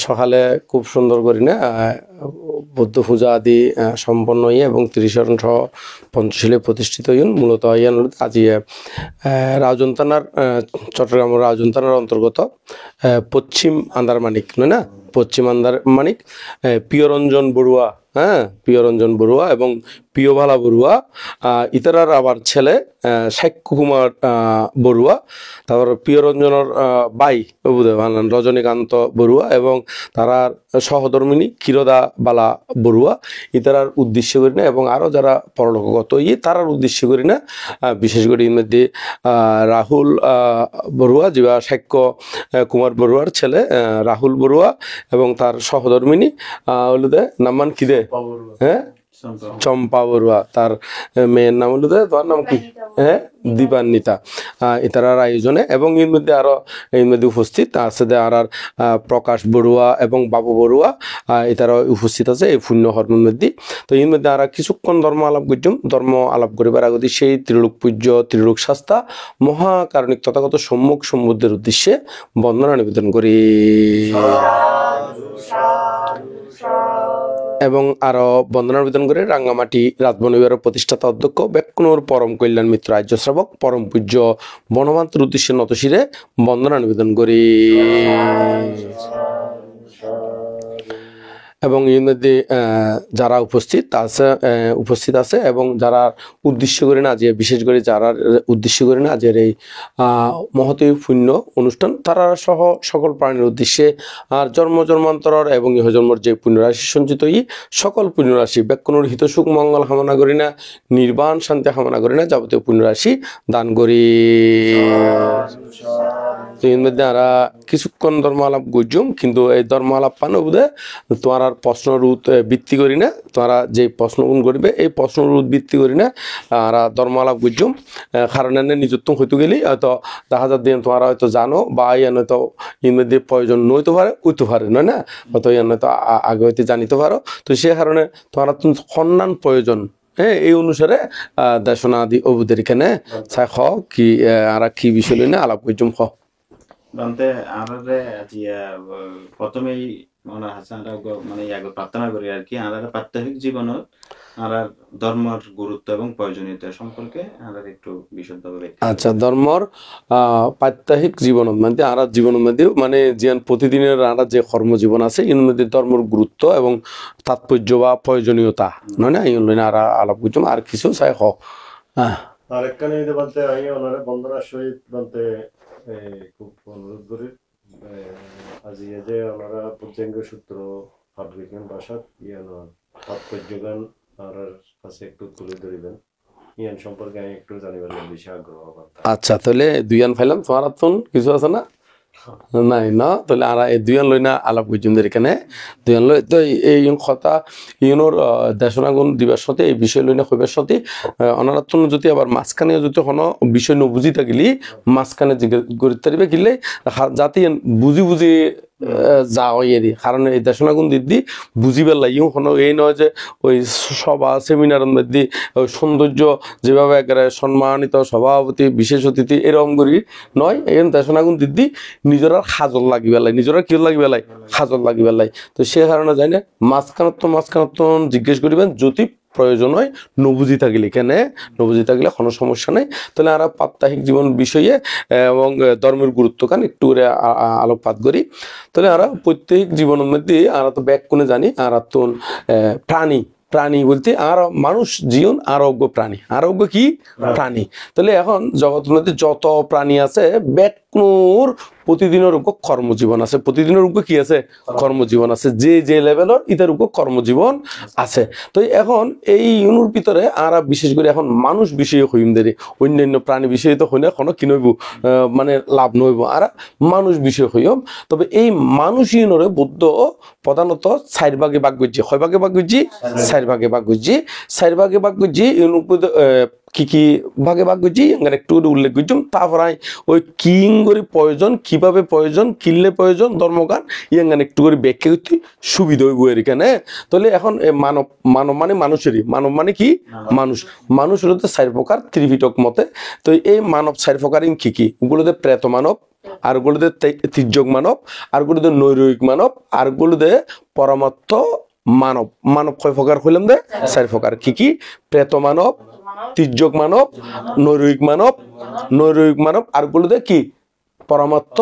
সকালে খুব সুন্দর করি না বৌদ্ধ পূজা আদি সম্পন্ন হয়ে এবং 30 সহ পঞ্চশীলে প্রতিষ্ঠিত হইন মূলত ইয়ান আজি রাউজান থানার চট্টগ্রাম রাউজান থানার অন্তর্গত পশ্চিম আন্দারমানিক নয় না পশ্চিম আন্দারমানিক প্রিয়রঞ্জন বড়ুয়া প্রিয়রঞ্জন বড়ুয়া এবং প্রিয়বালা বড়ুয়া ইতারার আবার ছেলে সাক্ষ্য কুমার বড়ুয়া তারপর প্রিয়রঞ্জনের বাই রজনীকান্ত বড়ুয়া এবং তারার সহধর্মিনী ক্ষীরদা বালা বড়ুয়া ইতারার উদ্দেশ্য করি না এবং আরও যারা পরলোকগত তারার উদ্দেশ্য করি না বিশেষ করে এর মধ্যে রাহুল বড়ুয়া যেবা সাক্ষ্য কুমার বড়ুয়ার ছেলে রাহুল বড়ুয়া এবং তার সহধর্মিনী হলুদে নামান কি দে চম্পা বড়ুয়া তার মেয়ের নাম হলো তোমার নাম কি দীপান্বিতা ইতারার আয়োজনে এবং এর মধ্যে আরো এর মধ্যে উপস্থিত আছে আর প্রকাশ বড়ুয়া এবং বাবু বড়ুয়া ইতারা উপস্থিত আছে এই পুণ্য হরমের মধ্যে তো এর মধ্যে আর কিছুক্ষণ ধর্ম আলাপ করছুম ধর্ম আলাপ করিবার আগে সেই ত্রিলোক পূজ্য ত্রিলোক শাস্তা মহাকারণিক তথাগত সম্মুখ সম্বুদ্ধের উদ্দেশ্যে বন্দনা নিবেদন করি এবং আরো বন্দনা নিবেদন করে রাঙ্গামাটি রাজবনিবারের প্রতিষ্ঠাতা অধ্যক্ষ বেকুনুর পরম কল্যাণ মিত্র আর্য শ্রাবক পরম পূজ্য বনমান্তের উদ্দেশ্যে নতশিরে বন্দনা নিবেদন করি এবং এর মধ্যে যারা উপস্থিত আছে এবং যারা উদ্দেশ্য করে না যে বিশেষ করে যারা উদ্দেশ্য করে না যে এই মহতী পুণ্য অনুষ্ঠান তারা সহ সকল প্রাণীর উদ্দেশ্যে আর জন্মান্তর এবং ইহজন্মর যে পুণ্যরাশি সঞ্চিত সকল পুণ্যরাশি বেকুনুর হিতসুখ মঙ্গল কামনা করি না নির্বাণ শান্তি কামনা করি না যাবতীয় পুণ্যরাশি দান করি তো এর মধ্যে আমরা কিছুক্ষণ ধর্ম আলাপ গুজুম কিন্তু এই ধর্ম আলাপ পানো বোধে তোমার প্রশ্নের ভিত্তি করি না তোমরা যে প্রশ্নগুলো করবে এই প্রশ্নের ভিত্তি করি না আর ধর্ম আলাপ গুজুম কারণ এনে নিজত্ব হইতে গেলে হয়তো দেখা যার দিন তোমরা হয়তো জানো বা ইয়ান হয়তো এর মধ্যে প্রয়োজন নইতে পারে উঠতে পারে নয় না হয়তো ইয়ান হয়তো আগে হইতে জানিতে পারো তো সে কারণে তোমরা সম্মান প্রয়োজন এই অনুসারে দেশনা আদি অবুদের এখানে চাই খ কি আর কি বিষয় লই না আলাপ গুজুম খ বলতে আমারে প্রথমেই মনে হাসান মানে প্রার্থনা করি আর কি আমাদের প্রাত্যহিক জীবনত আর ধর্মের গুরুত্ব এবং প্রয়োজনীয়তা সম্পর্কে আমরা একটু বিশদভাবে আচ্ছা ধর্মর প্রাত্যহিক জীবনত মানে আর জীবনের মধ্যে মানে জীবন প্রতিদিনের আর যে কর্মজীবন আছে এর মধ্যে ধর্মের গুরুত্ব এবং তাৎপর্য বা প্রয়োজনীয়তা নয় না এই আর আলাপ করছিলাম আর কিছু চাই হোক আর একখানে বলতে আমি ওনারা বন্ধুরা সহিত বলতে খুব অনুরোধ করি আজি যে ওনারা পঞ্চাঙ্গ সূত্র বিজ্ঞান ভাষা তাৎপর্য গান আর কাছে একটু তুলে ধরিবেন ইয়ান সম্পর্কে আমি একটু জানিবার বেশি আগ্রহ। আচ্ছা তাহলে দুইয়ান ফাইলাম তোমার কিছু আছে না নাই না তাহলে আর এই দুইয়ান লই না আলাপ করছিলাম এখানে দুইয়ান লই তো এই কথা ইউনোর দেশনাগুণ দিবার সাথে এই বিষয় লই না কইবার সাথে অনারা যদি আবার মাঝখানে যদি কোনো বিষয় নবুঝি থাকিলি মাঝখানে জিজ্ঞেস করতে পারিবে কিলে যাতে বুঝি যাওয়ারি কারণ এই দেশনাগুণ দিদি বুঝিবার লাগিও কোনো এই নয় যে ওই সভা সেমিনারের মধ্যে ওই সৌন্দর্য যেভাবে একেবারে সম্মানিত সভাপতি বিশেষ অতিথি এরকম করি নয় এই দেশনাগুণ দিদি নিজের সাজল লাগিবার লাই নিজের কি লাগিবার লাই সাজল লাগিবার লাই তো সে কারণে যাই না মাঝখানত জিজ্ঞেস করিবেন যদি প্রয়োজন হয় নবুঝি থাকিলে কেন নবুঝি থাকিলে কোনো সমস্যা নেই তাহলে আমরা প্রাত্যহিক জীবন বিষয়ে এবং ধর্মের গুরুত্ব কান একটু করে আলোকপাত করি তাহলে আমরা প্রত্যেক জীবনের মধ্যে আমরা তো ব্যাক কোনে জানি আর তো প্রাণী বলতে আর মানুষ জীবন আরোগ্য প্রাণী আরোগ্য কি প্রাণী তাহলে এখন জগতের মধ্যে যত প্রাণী আছে ব্যাকুর প্রতিদিনের উপর কর্মজীবন আছে প্রতিদিনের উপর কি আছে কর্মজীবন আছে যে লেভেলের ইতার উপর কর্মজীবন আছে তো এখন এই ইউনুর ভিতরে আর বিশেষ করে এখন মানুষ বিষয়ে হইম দেরি অন্যান্য প্রাণী বিষয়ে তো হইলে কোনো কি নইব মানে লাভ নইব আর মানুষ বিষয় হইম তবে এই মানুষ ইউনরে বুদ্ধ প্রধানত 4 ভাগে ভাগ করছে 6 ভাগে ভাগ করছি 4 ভাগে ভাগ করছি 4 ভাগে ভাগ করছি কি কি ভাগে ভাগ করছি এখানে একটু করে উল্লেখ করছি। তারপর ওই কিং করে প্রয়োজন, কিভাবে প্রয়োজন, কিনলে প্রয়োজন ধর্মজ্ঞান এখানে একটু করে ব্যাখ্যা করতে সুবিধা হইব এখানে। তাহলে এখন মানব, মানব মানে মানুষেরই, মানব মানে কি মানুষ, মানুষ হলো তো 4 প্রকার ত্রিপিটক মতে। তো এই মানব 4 প্রকার কি কি, ওগুলোতে প্রেত মানব, আর গুলোতে তির্যক মানব, আর গুলোতে নৈরয়িক মানব, আর গুলোতে পরমাত্ম মানব। মানব কয় প্রকার হইলাম দে 4 প্রকার। কি কি? প্রেত মানব, তির্যক মানব, নৈরয়িক মানব, নৈরয়িক মানব, আর গুলোতে কি পরমাত্ম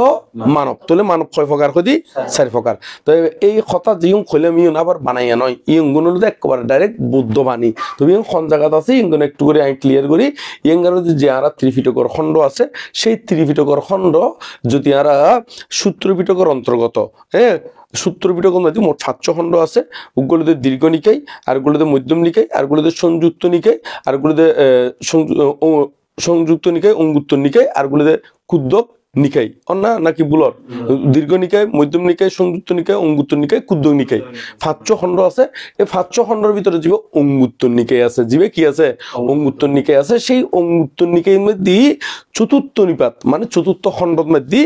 মানব। তাহলে মানব কয় প্রকার কদি 4 প্রকার। তো এই কথা যিং কইলাম ইউন আবার বানাইয়া নয়, ইং গুলো একেবারে ডাইরেক্ট বুদ্ধ বাণী। তুমি কোন জায়গাতে আছে ইংগুলো একটু করে আমি ক্লিয়ার করি। ইংগার যে আর ত্রিপিটকর খণ্ড আছে, সেই ত্রিপিটকর খণ্ড যদি আর সূত্র পিটকর অন্তর্গত, হ্যাঁ সূত্র পিটকের মধ্যে মোট 5 খণ্ড আছে। ওগুলোতে দীর্ঘ নিকায়, আর গুলোতে মধ্যম নিকায়, আর গুলোতে সংযুক্ত নিকায়, আর গুলোতে সংযুক্ত নিকায়, অঙ্গুত্তর নিকায়, আর গুলোতে ক্ষুদ্রক নিকায় না নাকি বুলর দীর্ঘ নিকায়, মধ্যম নিকায়, সংযুক্ত নিকায়, অঙ্গুত্তর নিকায়, ক্ষুদ্রক নিকায় 5 খণ্ড আছে। এই 5 খণ্ডের ভিতরে জীবে অঙ্গুত্তর নিকায় আছে, জীবে কি আছে অঙ্গুত্তর নিকায় আছে। সেই অঙ্গুত্তর নিকায়ের মধ্যে চতুর্থ নিপাত মানে চতুর্থ খণ্ডের মধ্যে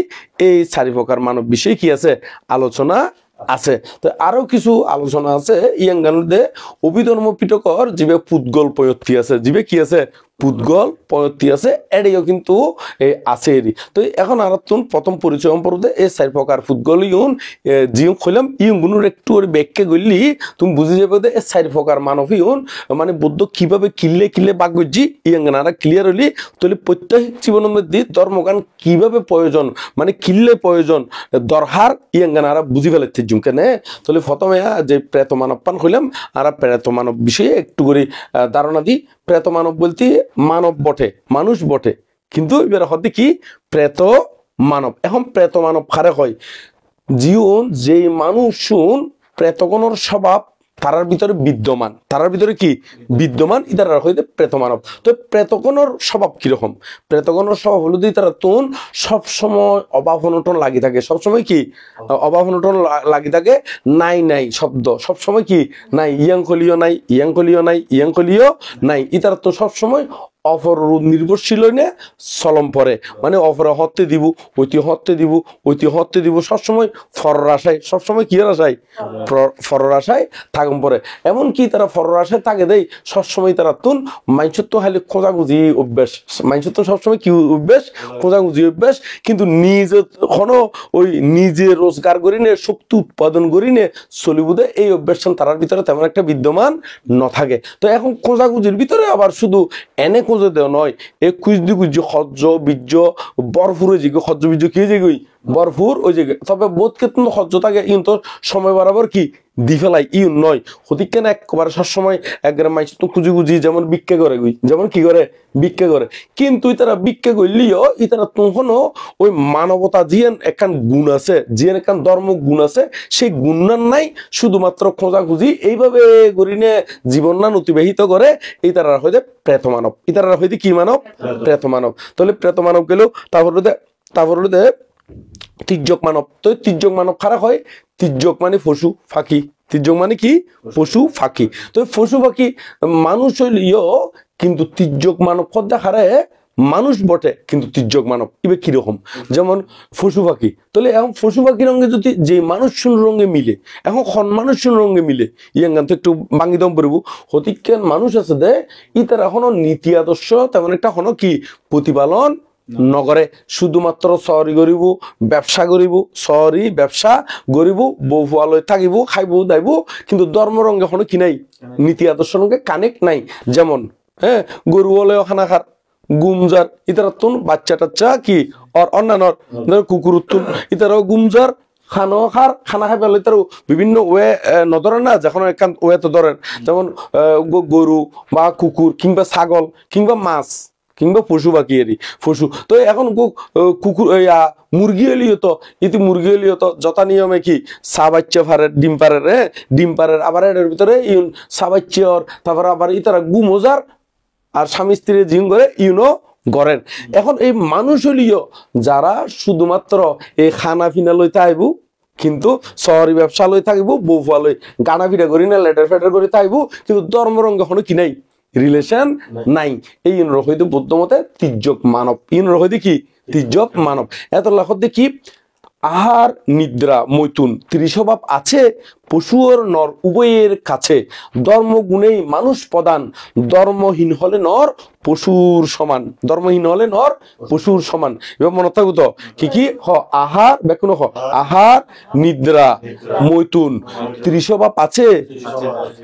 এই 4 প্রকার মানব বিষয়ে কি আছে আলোচনা আছে। তো আরো কিছু আলোচনা আছে ইয়াঙ্গানুদে অভিধর্ম পিটকর জীবে পুদ্গল পয়ত্তি আছে, জীবে কি আছে পুদ্গল পয়ত্তি আছে, এটাও কিন্তু এই আছে এরই। তো এখন আর প্রথম পরিচয় সম্পর্কে এই 4 প্রকার পুদ্গল ইউন জিও খইলাম ইউনগুলোর একটু ওর ব্যাখ্যা করলি তুমি বুঝে যাবে যে এই 4 প্রকার মানব ইউন মানে বুদ্ধ কিভাবে কিল্লে কিল্লে বাক করছি ইয়াঙ্গানারা ক্লিয়ার হলি। তাহলে প্রত্যেক জীবনের মধ্যে ধর্মজ্ঞান কিভাবে প্রয়োজন মানে কিল্লে প্রয়োজন দরকার ইয়াঙ্গানারা বুঝি ফেলাতে কেনে। তাহলে প্রথমে যে প্রেত মানব পান হইলাম আর প্রেত মানব বিষয়ে একটু করে ধারণা দিই। প্রেত মানব বলতে মানব বটে, মানুষ বটে, কিন্তু এবার হতে কি প্রেত মানব। এখন প্রেত মানব খারে হয় জীবন যে মানুষ প্রেতগণের স্বভাব তারার ভিতরে বিদ্যমান, তারার ভিতরে কি বিদ্যমান ইতারা হইতে প্রেত মানব। তো প্রেতগণের স্বভাব কিরকম? প্রেতগণের স্বভাব হলো দিয়ে তারা তুন সবসময় অভাব অনটন লাগি থাকে, সবসময় কি অভাব অনটন লাগি থাকে, নাই নাই শব্দ সবসময় কি নাই, ইয়াংকলীয় নাই, ইয়াংকলীয় নাই, ইয়াংকলীয় নাই, ইতারা তো সবসময় অপর নির্ভরশীল নে চলম পরে মানে অপর হত্যে দিব, ঐতি হত্যে দিব, ঐতি হত্যে দিব, সবসময় ফরর আশায়, সবসময় কি আশায় ফরর আশায় থাকুন পরে। এমনকি তারা ফরর আশায় থাকে দেয় সবসময় তারা তুন মাইসত্ব হাইলে খোঁজাখুঁজি অভ্যাস, মাইসত্ব সবসময় কি অভ্যাস খোঁজাখুঁজি অভ্যাস, কিন্তু নিজে কোনো ওই নিজে রোজগার করি নে শক্তি উৎপাদন করি নে চলিবুদে এই অভ্যাস তারার ভিতরে তেমন একটা বিদ্যমান ন থাকে। তো এখন খোঁজাখুঁজির ভিতরে আবার শুধু এনে খুঁজে দেওয়া নয়, এ খুঁজদি খুঁজ সহ্য বীর্য বরফুরে যে সহ্য বীর্য কি যে বরফুর ওই জায়গায়, তবে বোধ কিন্তু সহ্য থাকে কিন্তু সময় বরাবর কি দি ফেলাই ইউন নয় হতি কেন একবারে সবসময় একবারে মাইস তো খুঁজি খুঁজি যেমন ভিক্ষা করে গুই, যেমন কি করে ভিক্ষা করে, কিন্তু তারা ভিক্ষা করলিও ইতারা তখনও ওই মানবতা জিয়ান একখান গুণ আছে, জিয়ান একখান ধর্ম গুণ আছে, সেই গুণান নাই শুধুমাত্র খোঁজাখুঁজি এইভাবে করিনে জীবন না অতিবাহিত করে এই তারা হইতে প্রেত মানব, ইতারা হইতে কি মানব প্রেত মানব। তাহলে প্রেত মানব গেলেও তারপরে তির্যক মানব। তো তির্যক মানব খারাপ হয়, তির্যক মানে পশু ফাঁকি, তির্যক মানে কি পশু ফাঁকি। তো পশু ফাঁকি মানুষ হইলিও কিন্তু তির্যক মানব খদ্দা খারে মানুষ বটে কিন্তু তির্যক মানব ইবে কিরকম, যেমন পশু পাখি। তাহলে এখন পশু পাখির রঙে যদি যে মানুষ রঙে মিলে, এখন মানুষ রঙে মিলে ইয়াঙ্গান তো একটু ভাঙি দম পড়ব হতিকেন মানুষ আছে দে ইতার এখনো নীতি আদর্শ তেমন একটা হনো কি প্রতিপালন নগরে, শুধুমাত্র সহরি গরিব ব্যবসা করিব, সহরি ব্যবসা গরিব বউ ফুয়ালয় থাকিব খাইব দাইব, কিন্তু ধর্ম রঙে হনো কি নাই নীতি আদর্শ রঙে কানেক্ট নাই। যেমন হ্যাঁ গরু হলেও খানা খার গুমজার ইতারা তুন বাচ্চা টাচ্চা কি আর অন্যান্য কুকুর তুন ইতারাও গুমজার খানো খার খানা খাই পেলে তার বিভিন্ন ওয়ে নধরে না, যখন একান ওয়ে তো ধরেন, যেমন গরু বা কুকুর কিংবা ছাগল কিংবা মাছ কিংবা পশু বাকি এরই পশু। তো এখন কুকুর মুরগি এলিও তো ইতি মুরগি এলিও তো যথা নিয়মে কি চা বাচ্চা ফারের ডিম পারের, ডিম পারের আবার এর ভিতরে ইউন চা বাচ্চার, তারপরে আবার ইতারা গুমজার আর স্বামী স্ত্রী জিম করে ইউনো গড়ের। এখন এই মানুষ হলিও যারা শুধুমাত্র এই খানা ফিনা লইতে আইব, কিন্তু শহরি ব্যবসা লই থাকিব, বউ ফুয়া লই গানা ফিটা করি না লেটার ফেটার করে থাকবো, কিন্তু ধর্ম রঙ হনো কি নাই রিলেশন নাই। এই হইতে বুদ্ধ মতে তির্যক মানব, হইতে কি তির্যক মানব। এত লাখতে কি আহার নিদ্রা মৈথুন ত্রিস্বভাব আছে পশু আর নর উভয়ের কাছে, ধর্ম গুণেই মানুষ প্রধান, ধর্মহীন হলে নর পশুর সমান, ধর্মহীন হলে নর পশুর সমান। এবার মনে থাকবো তো কি কি আহার বেকুন আহার নিদ্রা মৈথুন ত্রিস্বভাব আছে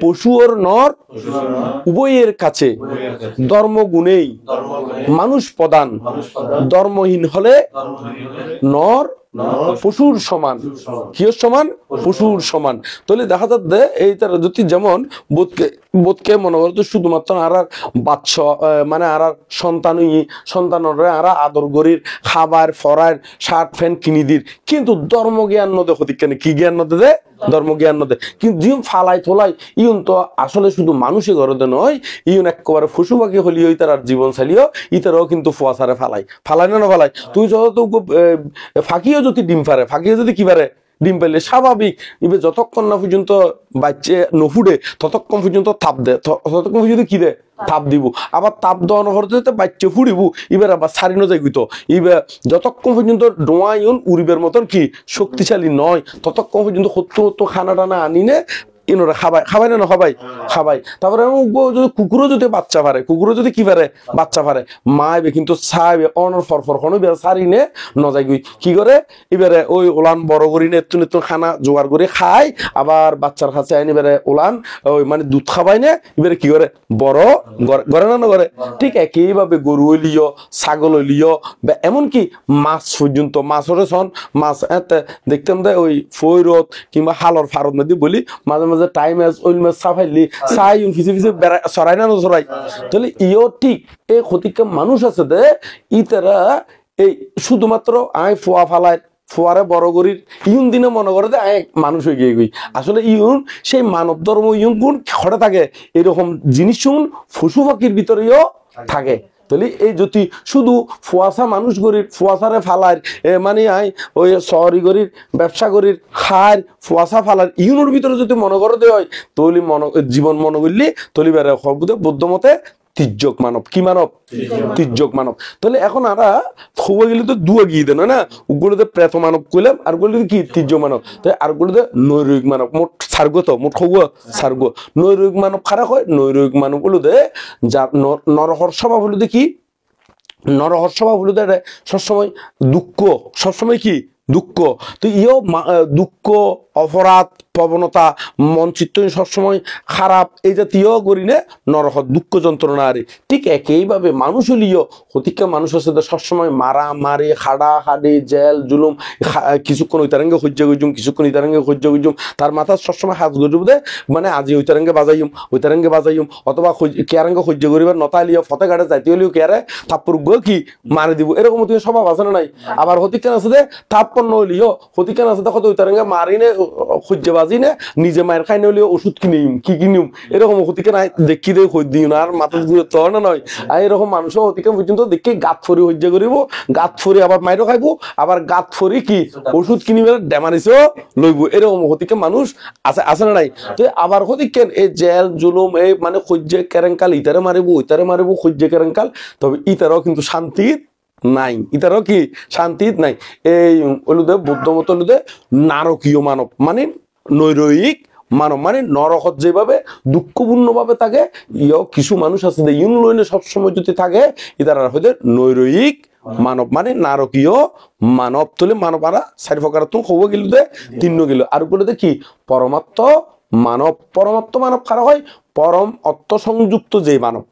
পশু আর নর উভয়ের কাছে, ধর্ম গুণেই মানুষ প্রধান, ধর্মহীন হলে নর পশুর সমান। কিয়র সমান? পশুর সমান। তাহলে দেখা যাচ্ছে এই তার যদি যেমন বোধকে মনে করতো শুধুমাত্র আর বাচ্চা মানে আর সন্তানরা আর আদর গরির খাবার ফরার শার্ট প্যান্ট কিনি দির, কিন্তু ধর্ম জ্ঞান নদে হতে কেন কি জ্ঞান নদে দে ধর্ম জ্ঞান নদে। কিন্তু যিন ফালাই তোলাই ইউন তো আসলে শুধু মানুষই ঘরতে নয়, ইউন একেবারে পশু পাখি হলি ওই তার জীবন চালিও ইতারাও কিন্তু ফুয়াশারে ফালাই না ফালাই। তুই যত ফাঁকিও যদি ডিম পারে, ফাঁকিও যদি কি পারে ডিম পাইলে স্বাভাবিক এবার যতক্ষণ না পর্যন্ত বাচ্চা নফুড়ে ততক্ষণ পর্যন্ত তাপ দেয়, ততক্ষণ পর্যন্ত কি দেয় তাপ দিব। আবার তাপ দেওয়ানো হতে বাচ্চা ফুড়িব, এবার আবার সারিনো যাই তো এবার যতক্ষণ পর্যন্ত ডোয়াইন উড়িবের মতন কি শক্তিশালী নয় ততক্ষণ পর্যন্ত সত্য খানা টানা আনিনে ইনোরা খাবাই না খাবাই। তারপরে যদি কুকুরও যদি বাচ্চা পারে, কুকুরও যদি কি পারে বাচ্চা পারে, মা এবে কিন্তু চাইবে অনর ফরফর খন সারি নে নজাই গই কি করে এবারে ওই ওলান বড় করি নে একটু খানা জোগাড় করে খায়, আবার বাচ্চার কাছে আইন এবারে ওলান ওই মানে দুধ খাবাই নে এবারে কি করে বড় করে না করে। ঠিক একইভাবে গরু হইলিও ছাগল হইলিও বা এমনকি মাছ পর্যন্ত মাছের সন মাছ দেখতাম দে ওই ফৈরত কিংবা হালর ফারত নদী বলি মাঝে মাঝে টাইম ওইল মাছ সাফাইলি চাই ফিসে ফিসে সরাই না সরাই। তাহলে ইও ঠিক এই ক্ষতিকা মানুষ আছে দে ইতারা এই শুধুমাত্র আয় ফোয়া ফালায় ফোয়ারে বড় করির ইউন দিনে মনে করে যে আয় মানুষ হয়ে গিয়ে গই। আসলে ইউন সেই মানব ধর্ম ইউন গুণ খড়ে থাকে, এরকম জিনিস শুন পশু পাখির ভিতরেও থাকে। তাহলে এই যদি শুধু ফুয়াশা মানুষ গরির ফুয়াশারে ফালায় মানে আয় ওই শহরি গরির ব্যবসা গরির খায় ফুয়াশা ফালার ইউনোর ভিতরে যদি মনে করে দেওয়া হয় তাহলে জীবন মনে করলে তলি বেড়ে বৌদ্ধ মতে তির্যক মানব। কি মানব? তির্যক মানব। তাহলে এখন আমরা খবর গেলে তো দুয়া গিয়ে দেন না, ওগুলোতে প্রেত মানব করলাম আর গুলোতে কি তির্য মানব, তাই আর গুলোতে নৈরৈক মানব মোট সার্গ তো মোট খবুয়া সার্গ। নৈরৈক মানব খারাপ হয়, নৈরৈক মানব গুলোতে যা নরহর স্বভাব হলো দেখি নরহর স্বভাব হলো সবসময় দুঃখ, সবসময় কি দুঃখ। তো ইও দুঃখ অপরাধ প্রবণতা মন চিত্ত সবসময় খারাপ এই জাতীয় করি নে নরহ দুঃখ যন্ত্রণা আরে। ঠিক একইভাবে মানুষ হলিও হতিকা মানুষ আছে সবসময় মারা মারি খাড়া খাড়ি জেল জুলুম কিছুক্ষণ ওই তারাঙ্গে সহ্য করছুম কিছুক্ষণ ওই তারাঙ্গে সহ্য করছুম, তার মাথা সবসময় হাত গজুব দে মানে আজি ওই তারাঙ্গে বাজাইম অথবা কেয়ারাঙ্গে সহ্য করিবার নতা লিও ফতে গাড়ে যাইতে হলেও কেয়ারে থাপ্পর কি মারি দিব, এরকম তুমি স্বভাব আছে না নাই। আবার হতিকান আছে দে থাপ্পন্ন হলিও হতিকান আছে দেখো ওই তারাঙ্গে মারিনে সহ্য বাজি নে নিজে মায়ের খাই নলিও ওষুধ কিনিম কি কিনিম এরকম হতিকে নাই দেখি দে সহ্য দিও না আর মাথা তো না নয়। আর এরকম মানুষও হতিকে পর্যন্ত দেখি গাত ফরি সহ্য করিব, গাত ফরি আবার মাইরও খাইব, আবার গাত ফরি কি ওষুধ কিনিবে ডেমারিসও লইব, এরকম হতিকে মানুষ আছে না নাই। তো আবার হতিকে এই জেল জুলুম এই মানে সহ্য কেরেঙ্কাল ইতারে মারিব ওইতারে মারিব সহ্য কেরেঙ্কাল, তবে ইতারও কিন্তু শান্তি নাই, ইতারও কি শান্তি নাই। এই ওলুদে বৌদ্ধ মত ওলুদে নারকীয় মানব মানে নৈরয়িক মানব মানে নরকত যেভাবে দুঃখপূর্ণ ভাবে থাকে ইয় কিছু মানুষ আছে ইউন লইনে সবসময় যদি থাকে ইতারা হইতে নৈরয়িক মানব মানে নারকীয় মানব। তুলে মানব আরা চারি প্রকার তো হব গেল দে তিন গেল আর বলে কি পরমাত্ম মানব। পরমাত্ম মানব কারা হয়? পরম অর্থ সংযুক্ত যে মানব,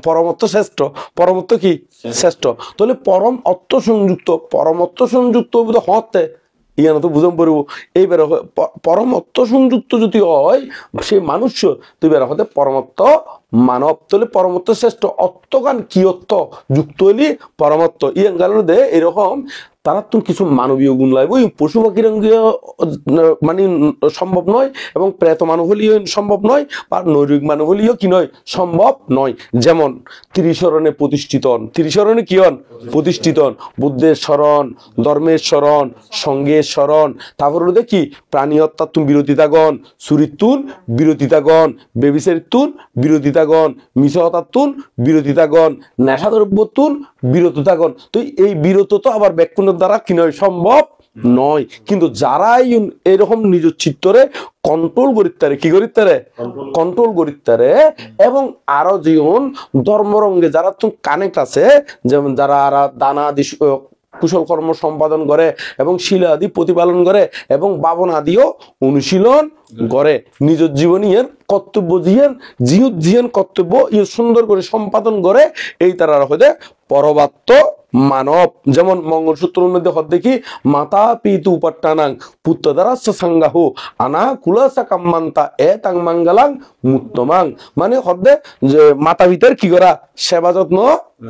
পরমত্ব শ্রেষ্ঠ, পরমত্ব কি শ্রেষ্ঠ। তাহলে পরম অর্থ সংযুক্ত হতে ইয়ানো তো বুঝাম পড়ব এইবার পরমত্ব সংযুক্ত যদি হয় সে মানুষ তুই বেড়া হতে পরমত্ব মানব। তাহলে পরমত্ব শ্রেষ্ঠ অর্থগান কি অর্থ যুক্ত হইলি পরমত্ব ইয়ান গাল দে এরকম তারা তো কিছু মানবীয় গুণ লাগবে, ওই পশু পাখির মানে সম্ভব নয়, এবং প্রেত মানব হলেও সম্ভব নয়, বা নৈরিক মানব হলেও কি নয়, সম্ভব নয়। যেমন ত্রিশরণে প্রতিষ্ঠিত হন, ত্রিশরণে কি হন, প্রতিষ্ঠিত হন, বুদ্ধের শরণ, ধর্মের শরণ, সঙ্গের শরণ, তারপর দেখি প্রাণী হত্যাতুন বিরোধিতাগণ, চুরিতুন বিরোধিতাগণ, বেবিচারিতুন বিরোধিতাগণ, মিশহতাতুন বিরোধিতাগণ, নেশাদ্রব্যতুন বিরততাগণ। তো এই বিরত তো আবার ব্যাকুণের দ্বারা কি নয়, সম্ভব নয়। কিন্তু যারাই এরকম নিজ চিত্তরে কন্ট্রোল করিতারে, কি করিতারে, কন্ট্রোল করিতারে, এবং আরো জীবন ধর্মরঙ্গে যারা তো কানেক্ট আছে, যেমন যারা দানা আদি কুশল কর্ম সম্পাদন করে এবং শিলা আদি প্রতিপালন করে এবং ভাবনা আদিও অনুশীলন করে, নিজ জীবনীর কর্তব্য জিয়ন কর্তব্য সুন্দর করে সম্পাদন করে, এই তারা হতে পরবাত্ত মানব। যেমন মঙ্গলসূত্রের মধ্যে হদ দেখি মাতা পিতু উপাট্টানাং পুত্র দ্বারা সাঙ্গাহ আনা কুলাসা কাম্মান্তা এ তাং মাঙ্গালাং মুত্তমাং, মানে হদে যে মাতা পিতার কি করা, সেবা যত্ন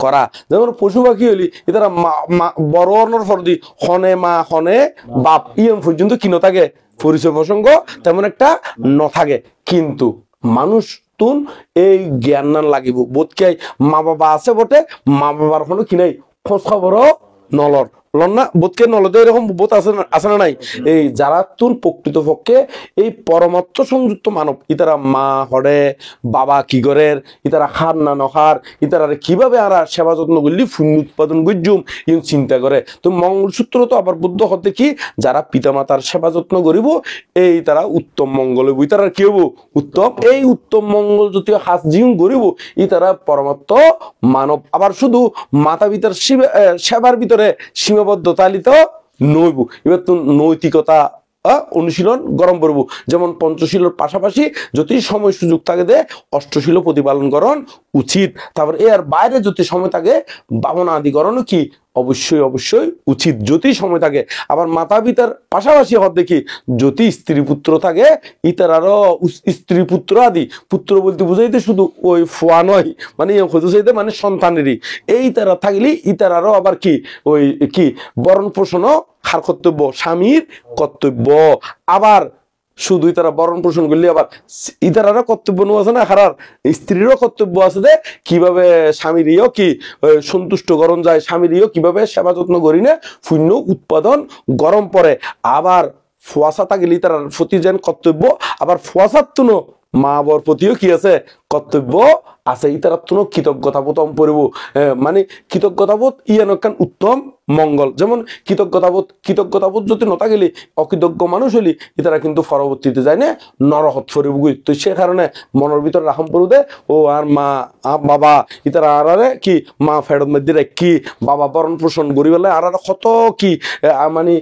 করা। যেমন পশু পাখি হলি এরা বড় অনর ফরদি হনে মা হনে বাপ ইয়ং পর্যন্ত কি থাকে পরিচয় প্রসঙ্গ তেমন একটা থাকে। কিন্তু মানুষ তুন এই জ্ঞান না লাগিব, বোধকে মা বাবা আছে বটে, মা বাবার কোনো কি নাই খোঁজ খবরও নলর লন্না, বোধকে নলদে এরকম বোধ আছে না নাই। এই যারা তুন প্রকৃত পক্ষে এই পরমাত্ম সংযুক্ত মানব, ইতারা মা হরে বাবা কি করে, ইতারা খার না নখার, ইতারা কিভাবে আর সেবা যত্ন করলি পুণ্য উৎপাদন করজুম ইন চিন্তা করে। তো মঙ্গলসূত্র তো আবার বুদ্ধ হতে কি যারা পিতামাতার সেবা যত্ন করিব এই তারা উত্তম মঙ্গল হইব, ইতারা কি হইব, উত্তম। এই উত্তম মঙ্গল জাতীয় হাস জীবন করিব ইতারা পরমাত্ম মানব। আবার শুধু মাতা পিতার সেবার ভিতরে সীমাবদ্ধতা লিত নইব, এবার তো নৈতিকতা অনুশীলন গরম করব। যেমন পঞ্চশীলের পাশাপাশি যদি সময় সুযোগ থাকে দে অষ্টশীল প্রতিপালন করণ উচিত। তারপর এর বাইরে যদি সময় থাকে ভাবনা আদি করণ কি অবশ্যই অবশ্যই উচিত যদি সময় থাকে। আবার মাতা পিতার পাশাপাশি হদ দেখি যদি স্ত্রী পুত্র থাকে ইতার আরো স্ত্রী পুত্র আদি, পুত্র বলতে বুঝাইতে শুধু ওই ফোয়া নয়, মানে চাইতে মানে সন্তানেরই এই তারা থাকলে ইতার আরো আবার কি ওই কি বরণ পোষণও খার কর্তব্য, স্বামীর কর্তব্য। আবার শুধুই তারা বরণ পোষণ করলে আবার ইতারারও কর্তব্য আছে না, খারার স্ত্রীরও কর্তব্য আছে যে কিভাবে স্বামীরও কি সন্তুষ্ট গরম যায়, স্বামীরও কিভাবে সেবা যত্ন করি না পুণ্য উৎপাদন গরম পড়ে। আবার ফুয়াশা থাকলে তার প্রতি যেন কর্তব্য, আবার ফুয়াশার তুনো মা বর প্রতিও কি আছে কর্তব্য আছে, ইতার তুনো কৃতজ্ঞতাবোধ পড়ব। মানে কৃতজ্ঞতাবোধ ইয়ান উত্তম মঙ্গল। যেমন কৃতজ্ঞতাবোধ যদি নতা গেলে অকৃতজ্ঞ মানুষ হলি ইতারা কিন্তু পরবর্তীতে যায় না নরহত ফরিব। তো সে কারণে মনের ভিতরে রাখম পড়ু দে ও আর মা বাবা ইতারা আরে কি মা ফেরত মধ্যে কি বাবা বরণ পোষণ করি বলে আর কত কি মানে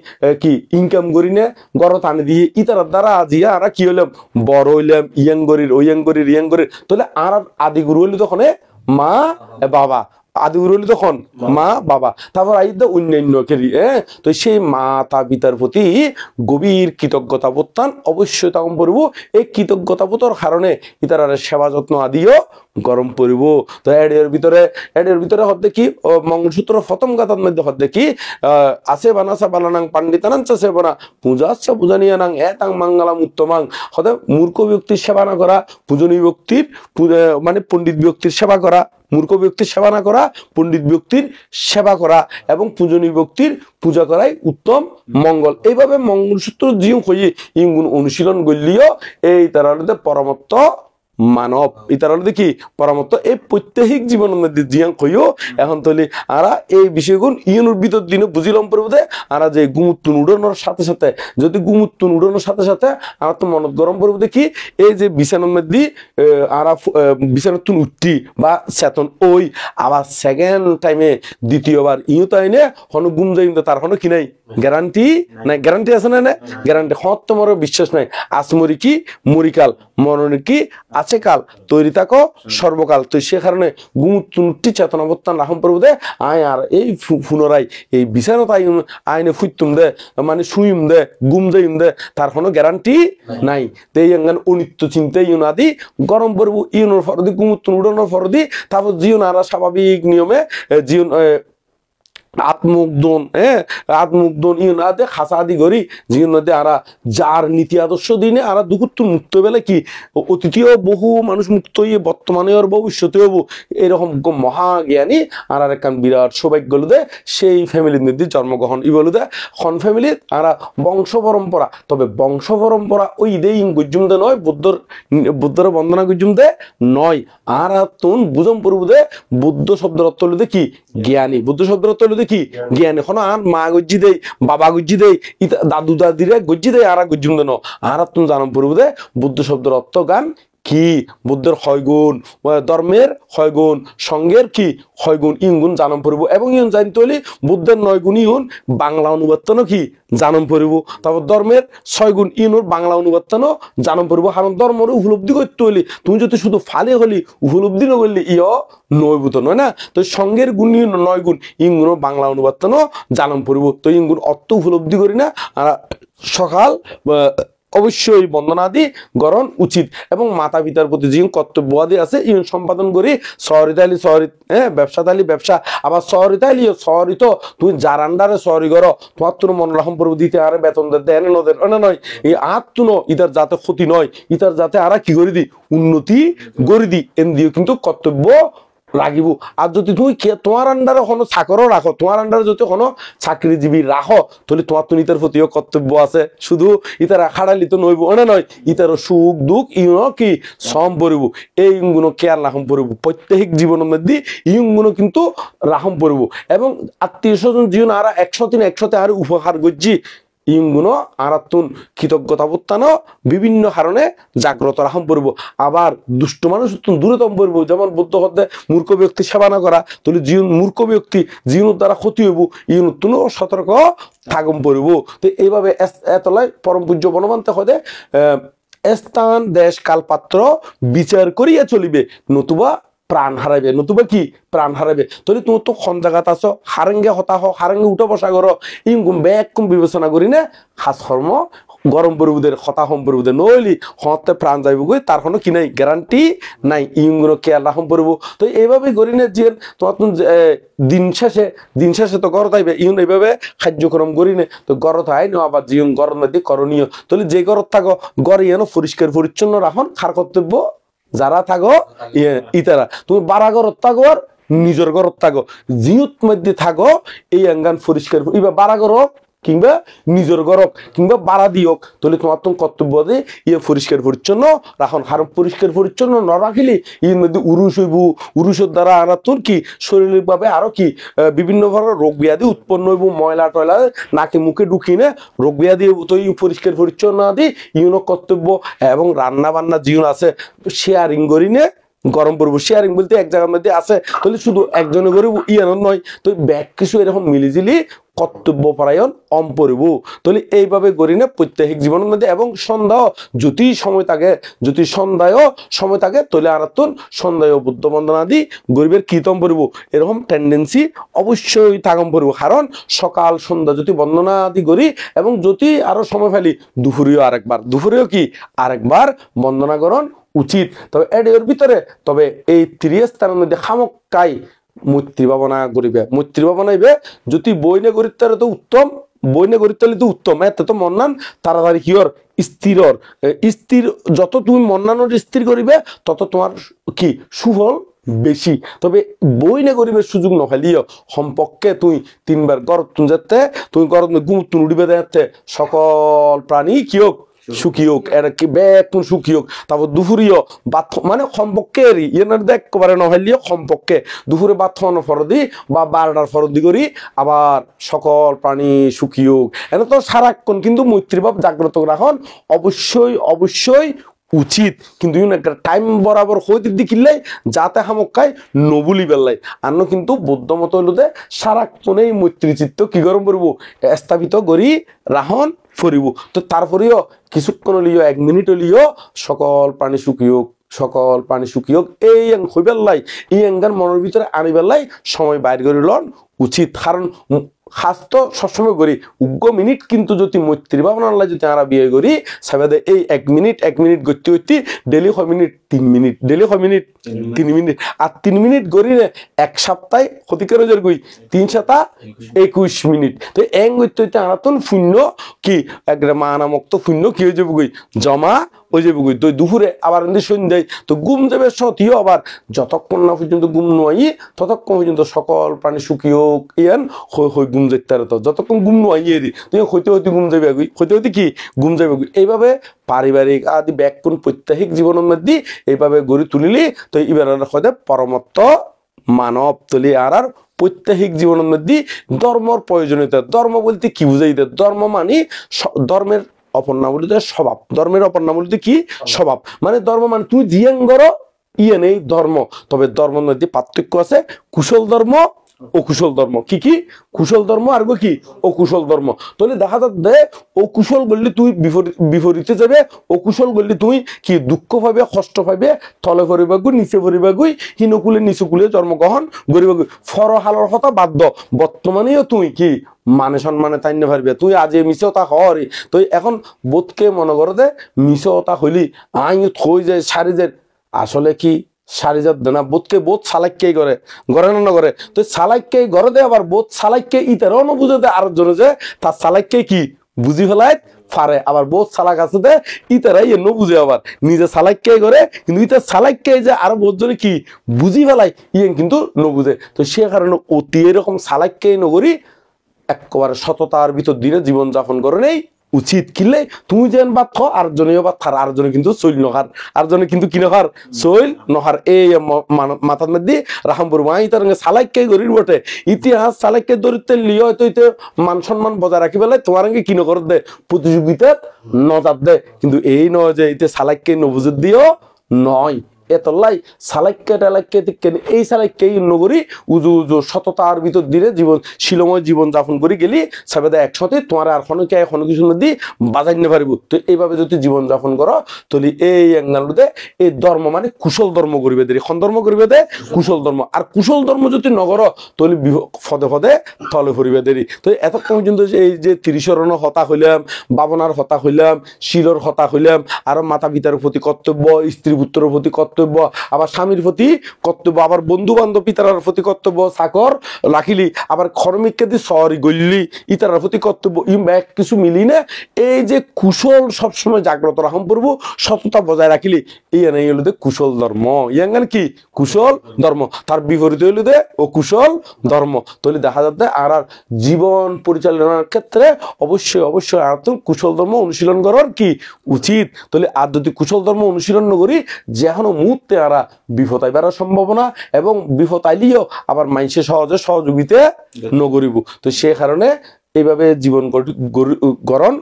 কি ইনকাম করি না গড়ত আনি দিয়ে ইতার দ্বারা আজিয়া আর কি হইলাম বড় হইলাম ইয়াং গরির ওয়াং গরির ইয়াং গরির। তাহলে আর আদি গুরু হইলে তখন মা বাবা, আদিগুরু হইলে তখন মা বাবা, তারপর আইদা অন্যান্য কেরি। তো সেই মাতা পিতার প্রতি গভীর কৃতজ্ঞতা বোধ অবশ্যই তখন পড়ব। এই কৃতজ্ঞতা বোধের কারণে ইতার সেবা যত্ন আদিও গরম পড়ব। তো এর ভিতরে হদ দেখি মঙ্গলসূত্র প্রথম গাতার মধ্যে হদ দেখি আছে বানাসা বানানাং পাণ্ডিতানাং সে বানা পূজাচ্ছা পূজনীয় নাং এতাং মঙ্গলাম উত্তমাং। হদে মূর্খ ব্যক্তির সেবা না করা, পূজনীয় ব্যক্তির মানে পণ্ডিত ব্যক্তির সেবা করা, মূর্খ ব্যক্তির সেবা না করা, পণ্ডিত ব্যক্তির সেবা করা এবং পূজনীয় ব্যক্তির পূজা করাই উত্তম মঙ্গল। এইভাবে মঙ্গলসূত্র জিও হয়ে ইঙ্গুন অনুশীলন করলিও এই তারা পরমত্ত মানব, ইতার দেখি পরামর্শ এই প্রত্যেক জীবনের মধ্যে জিয়াং কইও এখন তলি আরা এই বিষয়গুণ ইউনুর ভিতর দিনে বুঝিলাম পড়বে। আরা যে গুমুত্তুন উড়ানোর সাথে সাথে যদি গুমুত্তুন উড়ানোর সাথে সাথে আর তো মনত গরম পড়বে দেখি এই যে বিছানার মধ্যে আরা বিছানার তুন উঠতি বা চেতন ওই আবার সেকেন্ড টাইমে দ্বিতীয়বার ইউ তাই নে হন গুম যাই তার হন কি নাই গ্যারান্টি নাই, গ্যারান্টি আছে না? গ্যারান্টি হত তোমার বিশ্বাস নাই। আসমরি কি মরিকাল, মরণের কি আছে কাল, তৈরি থাকো সর্বকাল। তো সে কারণে গুমুত্তুনটি চেতনাবর্তান রাখম পড়বো দে আয় আর এই পুনরায় এই বিচারত আইনে ফুইতুম দে মানে শুইম দে গুম যাইম দে তার কোনো গ্যারান্টি নাই। তো এই অনিত্য চিন্তা ইউন আদি গরম পড়বো ইউনোর ফরদি গুমুত্তুন উড়ানোর ফরদি তারপর জিওন আর স্বাভাবিক নিয়মে জিওন আত্মুগ্ধন আত্মুগ্ধন ইউনাদে খাসাদি করি জিউনাদে আরা যার নীতি আদর্শ দিনে আরা দুকুত্তর মুক্ত বেলে কি অতীতীয় বহু মানুষ মুক্ত হয়ে বর্তমানে আর ভবিষ্যতে হবো এরকম মহাজ্ঞানী আর একখান বিরাট সৌভাগ্য দে সেই ফ্যামিলির মধ্যে জন্মগ্রহণ ই বলে দে খন ফ্যামিলির আরা বংশ পরম্পরা তবে বংশ পরম্পরা ওই দে ইং গুজুম দে নয় বুদ্ধর বন্দনা গুজুম দে নয় আর তুন বুঝম পড়ব দে বুদ্ধ শব্দের অর্থ হলো দে কি জ্ঞানী বুদ্ধ শব্দের অর্থ হলো দে কি জ্ঞানী এখন আর মা গজ্জি দেই বাবা গজ্জি দেই দাদু দাদিরে গজ্জি দেই আর গুজুম দে ন আর তুন জানম পড়ব দে বুদ্ধ শব্দের অর্থ গান কি বুদ্ধের হয়গুণ ধর্মের হয়গুণ সঙ্গের কি হয়গুণ ইনগুণ জানম পড়ব এবং ইন জানতে হলে বুদ্ধের 9 গুণ ইউন বাংলা অনুবাদন কি জানম পড়ব তারপর ধর্মের 6 গুণ ইনুর বাংলা অনুবাদন জানম পড়ব কারণ ধর্মের উপলব্ধি করতে হলে তুমি যদি শুধু ফালে হলি উপলব্ধি না করলে নয়ভূত নয় না তো সঙ্গের গুণ 9 গুণ ইনগুণ বাংলা অনুবাদন জানম পড়ব তো ইনগুণ অর্থ উপলব্ধি করি না আর সকাল অবশ্যই বন্দনাদি গ্রহণ উচিত এবং মাতা পিতার প্রতি যে কর্তব্যাদি আছে ই সম্পাদন করি শহরিতালি শহরি ব্যবসাতালি ব্যবসা আবার শহরিতালি শহরিত তুমি যার আন্ডারে শহরি করো তোমার তোর মন রকম পর্ব দিতে আরে বেতন দেন নদের নয় এই তুনো ইতার যাতে ক্ষতি নয় ইতার যাতে আর কি করে দি উন্নতি করে দি এন দিও কিন্তু কর্তব্য লাগিব আর যদি তুমি তোমার আন্ডারে কোনো চাকরও রাখো তোমার আন্ডারে যদি কোনো চাকরিজীবী রাখো তাহলে তোমার তো ইতার প্রতিও কর্তব্য আছে শুধু ইতার খাড়ালি তো নইব নয় ইতারও সুখ দুঃখ ইউনো কি সম পড়ব এই ইগুলো কেয়ার রাখম পড়ব প্রত্যেক জীবনের মধ্যে ইগুলো কিন্তু রাখম পড়ব এবং আত্মীয় স্বজন জীবন আর 100 আর উপহার গজ্জি ইগুলো আরাতুন কৃতজ্ঞতা বোত্তানো বিভিন্ন কারণে জাগ্রত রাখম পড়ব আবার দুষ্ট মানুষ দূরতম পড়ব যেমন বুদ্ধ হতে মূর্খ ব্যক্তি সেবা না করা তাহলে জীবন মূর্খ ব্যক্তি জীবনের দ্বারা ক্ষতি হইব ইউন সতর্ক থাকম পড়ব তো এইভাবে এতলায় পরম পূজ্য বনমান্তে হতে স্থান দেশ কাল পাত্র বিচার করিয়া চলিবে নতুবা প্রাণ হারাইবে নতুবা কি প্রাণ হারাইবে তাহলে তুমি তো খন জায়গাত আছো হারেঙ্গে হতাহ হারেঙ্গে উঠা বসা করো ইংকুম ব্যাকুম বিবেচনা করি না খাস কর্ম গরম পরিবুদের হতাহম পরিবুদের নইলি হতে প্রাণ যাইব গই তার কোনো কি নাই গ্যারান্টি নাই ইংগুলো কেয়ার রাখম পড়ব তো এইভাবে করি না যে তোমার দিন শেষে তো গরত আইবে ইউন এইভাবে কার্যক্রম করি নে তো গরত আই না আবার জীবন গরম মধ্যে করণীয় তাহলে যে গরত থাকো গড়ে এনো পরিষ্কার পরিচ্ছন্ন রাখন খার কর্তব্য যারা থাকো ইতারা তুমি বারা ঘরত থাকো আর নিজের ঘরত থাকো জিউত মধ্যে থাকো এই আঙ্গান পরিষ্কার এবার বারা ঘর কিংবা নিজের ঘর কিংবা বাড়া দিওক তাহলে তোমার তো কর্তব্য দিয়ে ইয়ে পরিষ্কার পরিচ্ছন্ন রাখন কারণ পরিষ্কার পরিচ্ছন্ন ন রাখিলে এর মধ্যে উরুষ হইব উরুষের দ্বারা আনা তোর কি শারীরিক ভাবে আরো কি বিভিন্ন ধরনের রোগ ব্যাধি উৎপন্ন হইব ময়লা টয়লা নাকে মুখে ঢুকি না রোগ ব্যাধি তো পরিষ্কার পরিচ্ছন্ন আদি ইউনো কর্তব্য এবং রান্না বান্না জীবন আছে শেয়ারিং করি না গরম পড়বো শেয়ারিং বলতে এক জায়গার মধ্যে আছে তাহলে শুধু একজনে করে ইয়ানো নয় তো ব্যাগ কিছু এরকম মিলিজিলি কর্তব্য পরায়ণ পড়ব তাহলে এইভাবে করি না প্রত্যেক জীবনের মধ্যে এবং সন্ধ্যা যদি সময় থাকে যদি সন্ধ্যায়ও সময় থাকে তাহলে আরাতন সন্ধ্যায় বুদ্ধ বন্দনা আদি গরিবের কীর্তন পড়ব এরকম টেন্ডেন্সি অবশ্যই থাকম পড়ব কারণ সকাল সন্ধ্যা যদি বন্দনা আদি করি এবং যদি আরো সময় ফেলি দুপুরেও কি আরেকবার বন্দনাকরণ উচিত তবে এর ভিতরে তবে এই 30 স্থানের মধ্যে খামক্কাই মৈত্রী ভাবনা করিবে মৈত্রী ভাবনাইবে যদি বইনে করিতে তো উত্তম বইনে করিতে তো উত্তম এতে তো মন্নান তাড়াতাড়ি কিয়র স্থির যত তুমি মন্নানোর স্থির করিবে তত তোমার কি সুফল বেশি তবে বইনে করিবে সুযোগ নফেলিও সম্পর্কে তুই 3 বার গরত যেতে তুমি গরত গুমতুন উড়িবে দেখতে সকল প্রাণী কিয়ক সুখী হোক এটা কি ব্যাকুন সুখী হোক তারপর দুপুরিও বাথ মানে সম্পর্কে ইয়েনার দেখ কবারে নহলিও সম্পর্কে দুপুরে বাথমানো ফরদি বা 12টার ফরদি করি আবার সকল প্রাণী সুখী হোক এটা তো সারাক্ষণ কিন্তু মৈত্রীভাব জাগ্রত রাখন অবশ্যই উচিত কিন্তু একটা টাইম বরাবর হইতে দিকিলে যাতে হামক্কায় নবুলি বেল্লাই আন্ন কিন্তু বৌদ্ধ মত হইলে সারাক্ষণেই মৈত্রী চিত্ত কি গরম করব স্থাপিত করি রাহন ফরিব তো তারপরেও কিছুক্ষণ হলিও 1 মিনিট হলিও সকল প্রাণী সুখী হোক এই হইবেলাই এই অঙ্গার মনের ভিতরে আনিবেলাই সময় বাইর করে লন উচিত কারণ খাস তো সবসময় করি উগ্র মিনিট কিন্তু যদি মৈত্রী ভাবনা যদি আমরা বিয়ে করি সাবেদে এই 1 মিনিট করতে daily 6 minute 3 minute daily 6 minute 3 minute আর 3 মিনিট গড়ি এক সপ্তাহে ক্ষতিকর হয়ে গই 3 সাতা 21 মিনিট তো এং হইতে আনাতন শূন্য কি একরে মানামুক্ত শূন্য কি হয়ে যাবে গই জমা হয়ে যাবে গই তো দুপুরে আবার সন্ধ্যায় তো ঘুম যাবে সতীয় আবার যতক্ষণ না পর্যন্ত ঘুম নয় ততক্ষণ পর্যন্ত সকল প্রাণী সুখীয় ইয়ান হই ঘুম যেতে তো যতক্ষণ ঘুম নয় তুই হইতে হইতে ঘুম যাবে হইতে হইতে কি ঘুম যাবে এইভাবে পারিবারিক আদি ব্যাকুণ প্রত্যাহিক জীবনের মধ্যে এইভাবে গড়ি তুলিলি তো এবার হয়তো পরমত্ত মানব তুলি আর প্রত্যাহিক জীবনের মধ্যে ধর্মর প্রয়োজনীয়তা ধর্ম বলতে কি বুঝাই দেয় ধর্ম মানে ধর্মের অপর নাম বলতে স্বভাব ধর্মের অপর নাম বলতে কি স্বভাব মানে ধর্ম মানে তুই জিয়াঙ্গর ইয়ে নেই ধর্ম তবে ধর্মের মধ্যে পার্থক্য আছে কুশল ধর্ম অকুশল ধর্ম কি কি কুশল ধর্ম আর কি অকুশল ধর্ম তাহলে দেখা যাচ্ছে অকুশল বললে তুই বিপরীতে যাবে অকুশল বললে তুই কি দুঃখ পাবে কষ্ট পাবে তলে ভরিবাগুই নিচে ভরিবাগুই হীনকুলে নিচুকুলে জন্মগ্রহণ করিবাগুই ফরহালর কথা বাধ্য বর্তমানেও তুই কি মানে সম্মানে তাইনে পারবে তুই আজ মিশতা হরে তুই এখন বোধকে মনে করো দে মিশতা হইলি আই থই যায় সারি যায় আসলে কি সারিজাত দেনা বোধকে বোধ সালাইকে করে না করে তো সালাইকে ঘরে দেয় আবার বোধ সালাইকে ইতারও না বুঝে দেয় আর জন্য যে তার সালাইকে কি বুঝি ফেলায় ফারে আবার বোধ সালাক আছে দে ইতারাই ন বুঝে আবার নিজে সালাইকে করে কিন্তু ইতার সালাইকে যে আরো বোধ জনে কি বুঝি ফেলায় ইয়েন কিন্তু ন বুঝে তো সে কারণে অতি এরকম সালাইকে নগরী একেবারে সততার ভিতর দিনে জীবনযাপন করে নেই উচিত কিলে তুমি যেন বাদ খো আর জনেও বাদ খার আর জনে কিন্তু চৈল নখার আর জনে কিন্তু কি নখার চৈল নখার এই মাথার মধ্যে রাহামপুর মাই তার সালাইকে গরির বটে ইতিহাস সালাইকে দরিদ্র লিয়ে হয়তো মান সম্মান বজায় রাখি পেলে তোমার কি নকর দে প্রতিযোগিতা নজার দে কিন্তু এই নয় যে এতে সালাইকে নবুজুর দিও নয় এতলাই সালাইকে টালাইকে এই সালাইকে নগরী উজু উজু সততার ভিতর দিলে জীবন শিলময় জীবন যাপন করে গেলি সাবেদা একসাথে তোমার আর কোনো কিছু নদী বাজাই নিতে পারিব তো এইভাবে যদি জীবন যাপন করো তাহলে এই অ্যাঙ্গালুতে এই ধর্ম মানে কুশল ধর্ম করিবে দেরি খন ধর্ম করিবে দে কুশল ধর্ম আর কুশল ধর্ম যদি নগর তাহলে পদে পদে তলে ভরিবে দেরি তো এতক্ষণ পর্যন্ত এই যে 30 হতা হইলাম বাবনার হতা হইলাম শিলর হতা হইলাম আর মাতা পিতার প্রতি কর্তব্য স্ত্রী পুত্রের প্রতি কর্তব্য আবার স্বামীর প্রতি কর্তব্য আবার বন্ধু বান্ধব পিতার প্রতি কর্তব্য চাকর রাখিলি আবার খরমিককে দিয়ে সরি গল্লি ইতার প্রতি কর্তব্য এক কিছু মিলি না এই যে কুশল সবসময় জাগ্রত রাখম পড়ব সততা বজায় রাখিলি এই এনে হলো দে কুশল ধর্ম ইয়াঙ্গান কি কুশল ধর্ম তার বিপরীত হইল দে ও কুশল ধর্ম তাহলে দেখা যাচ্ছে আর জীবন পরিচালনার ক্ষেত্রে অবশ্যই অবশ্যই আর কুশল ধর্ম অনুশীলন করার কি উচিত তাহলে আর যদি কুশল ধর্ম অনুশীলন করি যেখানে মুহূর্তে আরা বিপদ আইবার সম্ভাবনা এবং বিপদ আইলিও আবার মানুষের সহজে সহযোগিতা নগরিব তো সে কারণে এইভাবে জীবন গড়ন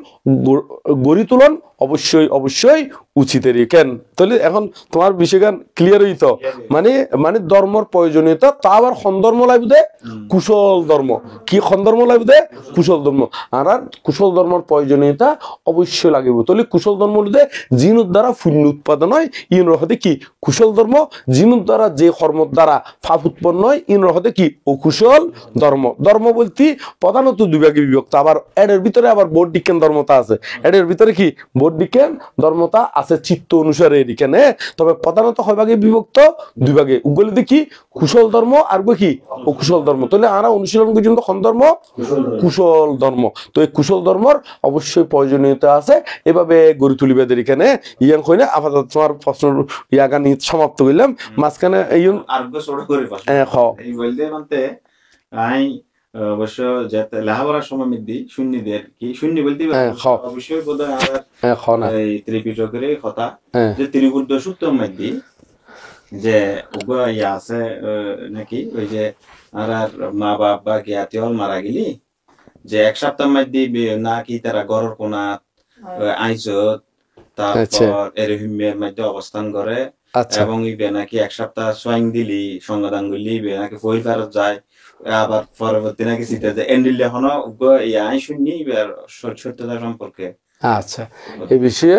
গড়ি তুলন অবশ্যই অবশ্যই উচিতেরই কেন তাহলে এখন তোমার বিষয়গান ক্লিয়ার হইত মানে মানে ধর্মর প্রয়োজনীয়তা তা আবার সন্ধর্ম লাগবে কুশল ধর্ম কি সন্ধর্ম লাগবে কুশল ধর্ম আর কুশল ধর্মর প্রয়োজনীয়তা অবশ্যই লাগিব তাহলে কুশল ধর্ম বলতে জিনুর দ্বারা পুণ্য উৎপাদন হয় ইন হতে কি কুশল ধর্ম জিনুর দ্বারা যে কর্মর দ্বারা পাপ উৎপন্ন হয় ইন হতে কি অকুশল ধর্ম ধর্ম বলতে প্রধানত দুভাগে বিভক্ত আবার এর ভিতরে আবার বৌদ্ধ বিজ্ঞান ধর্মতা আছে এর ভিতরে কি বৌদ্ধ বিজ্ঞান ধর্মতা আছে চিত্ত অনুসারে এদিকে তবে প্রধানত হয় ভাগে বিভক্ত দুই ভাগে উগুলো দেখি কুশল ধর্ম আর কি অকুশল ধর্ম তাহলে আমরা অনুশীলন পর্যন্ত কোন ধর্ম কুশল ধর্ম তো এই কুশল ধর্মর অবশ্যই প্রয়োজনীয়তা আছে এভাবে গড়ে তুলিবে এখানে ইয়াং হই না আপাতত তোমার প্রশ্ন ইয়াগানি সমাপ্ত করলাম মাঝখানে এই আরো ছোট করে এই বলতে মানতে আই অবশ্য যেতে লেখাপড়ার সময় মধ্যে শূন্যদের কি শূন্য বলতে অবশ্যই বোধহয় আমার এই ত্রিপিটকের কথা যে ত্রিগুদ্ধ সূত্রের মধ্যে যে ইয়া আছে নাকি ওই যে আর মা বাপ বা জ্ঞাতি হল মারা গেলি যে এক সপ্তাহ মধ্যে নাকি তারা গড়ের কোনা আইজত তারপর এরহিমের মধ্যে অবস্থান করে এবং ইবে নাকি এক সপ্তাহ সোয়াইং দিলি সংগদান গুলি ইবে নাকি ফই ফেরত যায় আবার পরবর্তী নাকি সিটে যে এন্ডিল এখনো আই শুনি সত্যতা সম্পর্কে আচ্ছা এই বিষয়ে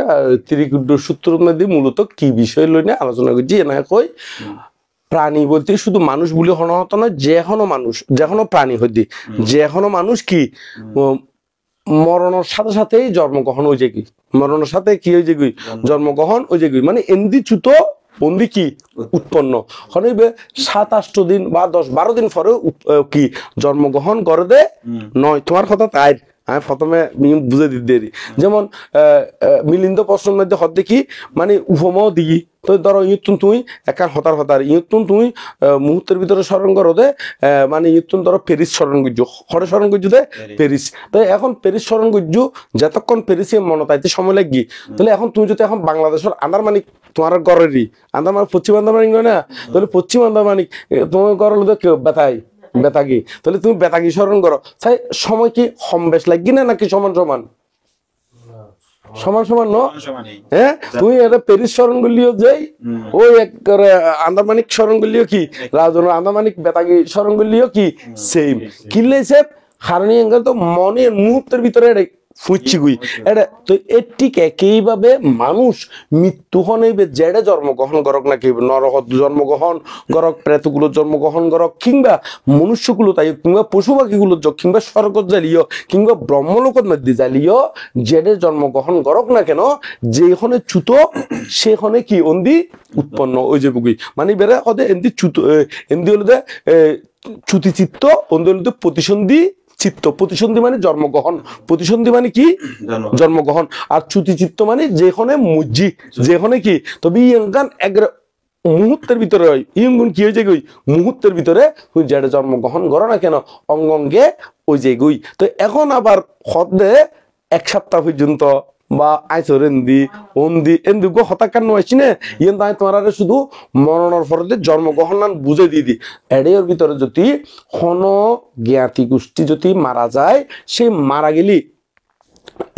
ত্রিগুদ্ধ সূত্রের মধ্যে মূলত কি বিষয় লইনে আলোচনা করছি না কই প্রাণী বলতে শুধু মানুষ বলে হন হতো না যে এখনো মানুষ যে এখনো প্রাণী হইতে যে এখনো মানুষ কি মরণের সাথে সাথেই জন্মগ্রহণ হয়ে যায় কি মরণের সাথে কি হয়ে যায় জন্মগ্রহণ হয়ে যায় মানে এমনি চুতো অন্দি কি উৎপন্ন হইবে 7-8 দিন বা 10-12 দিন পরে কি জন্মগ্রহণ করে দে নয় তোমার কথা তাই আমি প্রথমে বুঝে দিতে দেরি যেমন মিলিন্দ প্রশ্নের মধ্যে হদ দেখি মানে উপমাও দিই তো ধরো ইয়ুতুন তুই একা হতার ইয়ুতুন তুই মুহূর্তের ভিতরে স্মরণ করো দে মানে ইয়ুতুন ধরো প্যারিস স্মরণ করছো হরে স্মরণ করছো দে প্যারিস তো এখন প্যারিস স্মরণ করছো যতক্ষণ প্যারিসে মনে তাইতে সময় লাগি তাহলে এখন তুমি যদি এখন বাংলাদেশের আন্দারমানিক তোমার ঘরেরই আন্দারমানিক পশ্চিম আন্দারমানিক নয় না তাহলে পশ্চিম আন্দারমানিক তোমার ঘর হলো কেউ বেতাই বেতাগি তাহলে তুমি বেতাগি স্মরণ করো তাই সময় কি কম বেশ লাগি না নাকি সমান সমান সমান সমান ন হ্যাঁ তুমি এটা প্যারিস স্মরণ করলিও যাই ওই এক আন্দারমানিক স্মরণ করলিও কি রাজন আন্দারমানিক বেতাগি স্মরণ করলিও কি সেম কিনলেছে কারণ তো মনের মুহূর্তের ভিতরে ফুচ্ছি গুই এটা তো এর ঠিক একইভাবে মানুষ মৃত্যু হনেবে জেডে জন্মগ্রহণ করক নাকি নরক জন্মগ্রহণ করক প্রেতগুলো জন্মগ্রহণ করক কিংবা মনুষ্যগুলো তাই কিংবা পশু পাখিগুলো কিংবা স্বর্গ জ্বালিও কিংবা ব্রহ্মলোকত মধ্যে জ্বালিও জেডে জন্মগ্রহণ করক না কেন যেখানে ছুতো সেখানে কি অন্দি উৎপন্ন ওই যে বুকি মানে বেড়ে ওদের এন্দি ছুতো এন্দি হলো ছুতি চিত্ত অন্দি হলো প্রতিসন্ধি চিত্ত প্রতিসন্ধি মানে জন্মগ্রহণ প্রতিসন্ধি মানে কি জন্মগ্রহণ আর চ্যুতি চিত্ত মানে যেখানে মুজি যেখানে কি তবে ইয়াঙ্গান এক মুহূর্তের ভিতরে হয় ইয়ঙ্গুন কি হয়েছে গই মুহূর্তের ভিতরে যেটা জন্মগ্রহণ করো না কেন অঙ্গে ওই যে গই তো এখন আবার হদে 1 সপ্তাহ পর্যন্ত বা আইসর এন্দি গো হতাকার নয়ছি না ইয়েন তাই তোমার শুধু মরণের পরে জন্মগ্রহণ বুঝে দিয়ে দি এর ভিতরে যদি কোন জ্ঞাতি গোষ্ঠী যদি মারা যায় সে মারা গেলি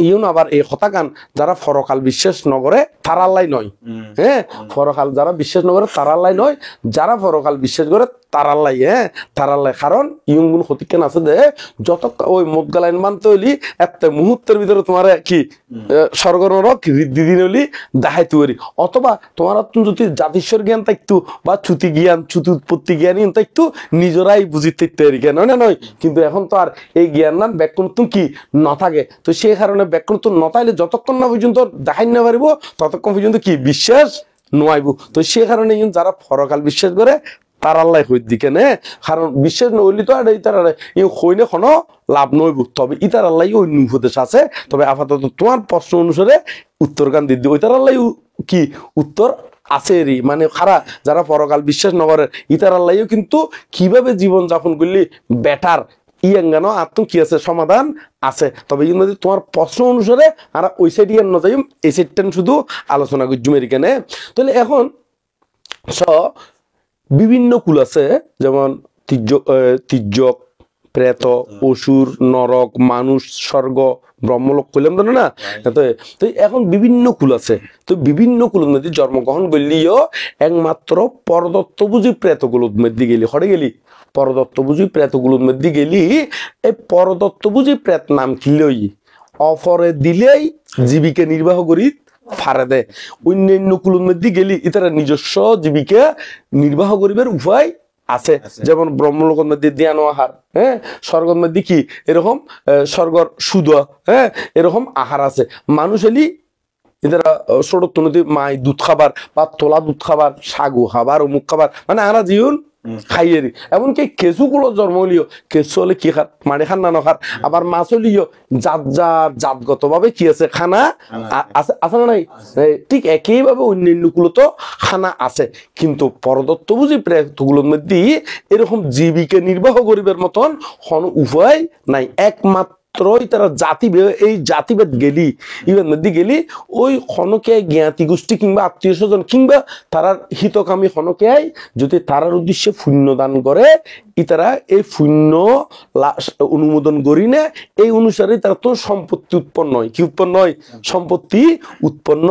ইউন আবার এই হতাকান যারা ফরকাল বিশ্বাস নগরে তারাল্লাই নয় হ্যাঁ ফরকাল যারা বিশ্বাস নগরে তারাল্লাই নয় যারা ফরকাল বিশ্বাস করে তারাল্লাই হ্যাঁ তারাল্লাই কারণ ইয়ুঙ্গুন হতিকেন আছে দে যত ওই মুদগালাইন মানতে হইলি একটা মুহূর্তের ভিতরে তোমার কি স্বর্গ নরক ঋদ্ধি দিন হইলি দেখাইতে পারি অথবা তোমার যদি জাতিস্বর জ্ঞান থাকতো বা ছুতি জ্ঞান ছুতি উৎপত্তি জ্ঞান থাকতো নিজেরাই বুঝিতে পারি কেন না নয় কিন্তু এখন তো আর এই জ্ঞান না ব্যাকরণ কি ন থাকে তো সেই কারণে ব্যাকরণ তো নতাইলে যতক্ষণ না পর্যন্ত দেখাই না পারিব ততক্ষণ পর্যন্ত কি বিশ্বাস নয়াইব তো সে কারণে যারা ফরকাল বিশ্বাস করে তার আল্লাহ হই দিকে নে কারণ বিশ্বাস নইলি তো আর ইতার হইনে কোনো লাভ নইব তবে ইতার আল্লাহ ওই উপদেশ আছে তবে আপাতত তোমার প্রশ্ন অনুসারে উত্তর গান দিদি ওই তার আল্লাহ কি উত্তর আছে রে মানে খারা যারা পরকাল বিশ্বাস নগরে ইতার আল্লাহও কিন্তু কিভাবে জীবন যাপন করলি বেটার ইয়াঙ্গানো আত্ম কি আছে সমাধান আছে তবে কিন্তু তোমার প্রশ্ন অনুসারে আর ওই সাইড ইয়ান নজাই এই সাইডটা শুধু আলোচনা করছি আমেরিকানে তাহলে এখন বিভিন্ন কুল আছে যেমন তির্যক প্রেত অসুর নরক মানুষ স্বর্গ ব্রহ্মলোক কইলাম তো না তো এখন বিভিন্ন কুল আছে তো বিভিন্ন কুলের মধ্যে জন্মগ্রহণ করলিও একমাত্র পরদত্ত বুঝি প্রেতগুলোর মধ্যে গেলি হরে গেলি পরদত্ত বুঝি প্রেতগুলোর মধ্যে গেলি এই পরদত্ত বুঝি প্রেত নাম কিলই অফরে দিলেই জীবিকা নির্বাহ করি ফারে দে অন্যান্য কুলের মধ্যে গেলি ইতারা নিজস্ব জীবিকা নির্বাহ করিবার উপায় আছে যেমন ব্রহ্মলোকের মধ্যে ধ্যান আহার হ্যাঁ স্বর্গের মধ্যে কি এরকম স্বর্গর সুদ হ্যাঁ এরকম আহার আছে মানুষ এলি এদের সড়ক নদী মাই দুধ খাবার বা তোলা দুধ খাবার সাগু খাবার অমুক খাবার মানে আরা জীবন খাইয়েরি এমনকি কেঁচুগুলো জন্ম হলিও কেঁচু হলে কি খার মাড়ি খান না নখার আবার মাছ হলিও জাতগত ভাবে কি আছে খানা আছে আছে না নাই ঠিক একইভাবে অন্যান্য গুলো তো খানা আছে কিন্তু পরদত্ত বুঝি প্রেতগুলোর মধ্যে এরকম জীবিকা নির্বাহ করিবার মতন কোন উপায় নাই একমাত্র তারা এই জাতিভেদ গেলি ইভেন মধ্যে গেলি ওই ক্ষণকে জ্ঞাতি গোষ্ঠী কিংবা আত্মীয় স্বজন কিংবা তারার হিতকামী ক্ষণকে যদি তারার উদ্দেশ্যে পুণ্য দান করে ইতারা এই পুণ্য অনুমোদন করি না এই অনুসারে তারা তো সম্পত্তি উৎপন্ন হয় কি উৎপন্ন হয় সম্পত্তি উৎপন্ন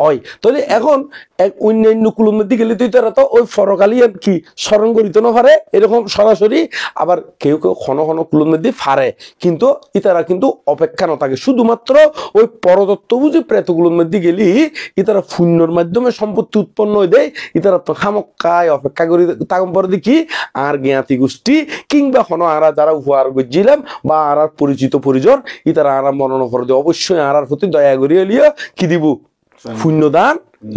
হয় তাহলে এখন এক অন্যান্য কুলের মধ্যে গেলে তুই তারা তো ওই ফরকালি কি স্মরণ করিতে না পারে এরকম সরাসরি আবার কেউ কেউ ক্ষণ ক্ষণ কুলের মধ্যে ফারে কিন্তু ইতারা কিন্তু অপেক্ষা না থাকে শুধুমাত্র ওই পরদত্ত বুঝি প্রেতগুলোর মধ্যে গেলি ইতারা পুণ্যর মাধ্যমে সম্পত্তি উৎপন্ন হয়ে দেয় ইতারা তো খামক্কায় অপেক্ষা করি তার পরে দেখি আর জ্ঞাতি গোষ্ঠী কিংবা কোনো আরা যারা উপহার করছিলাম বা আর পরিচিত পরিজন ইতারা আরা মরণ করে দিয়ে অবশ্যই আর প্রতি দয়া করিয়ে লিয়া কি দিব শূন্যদান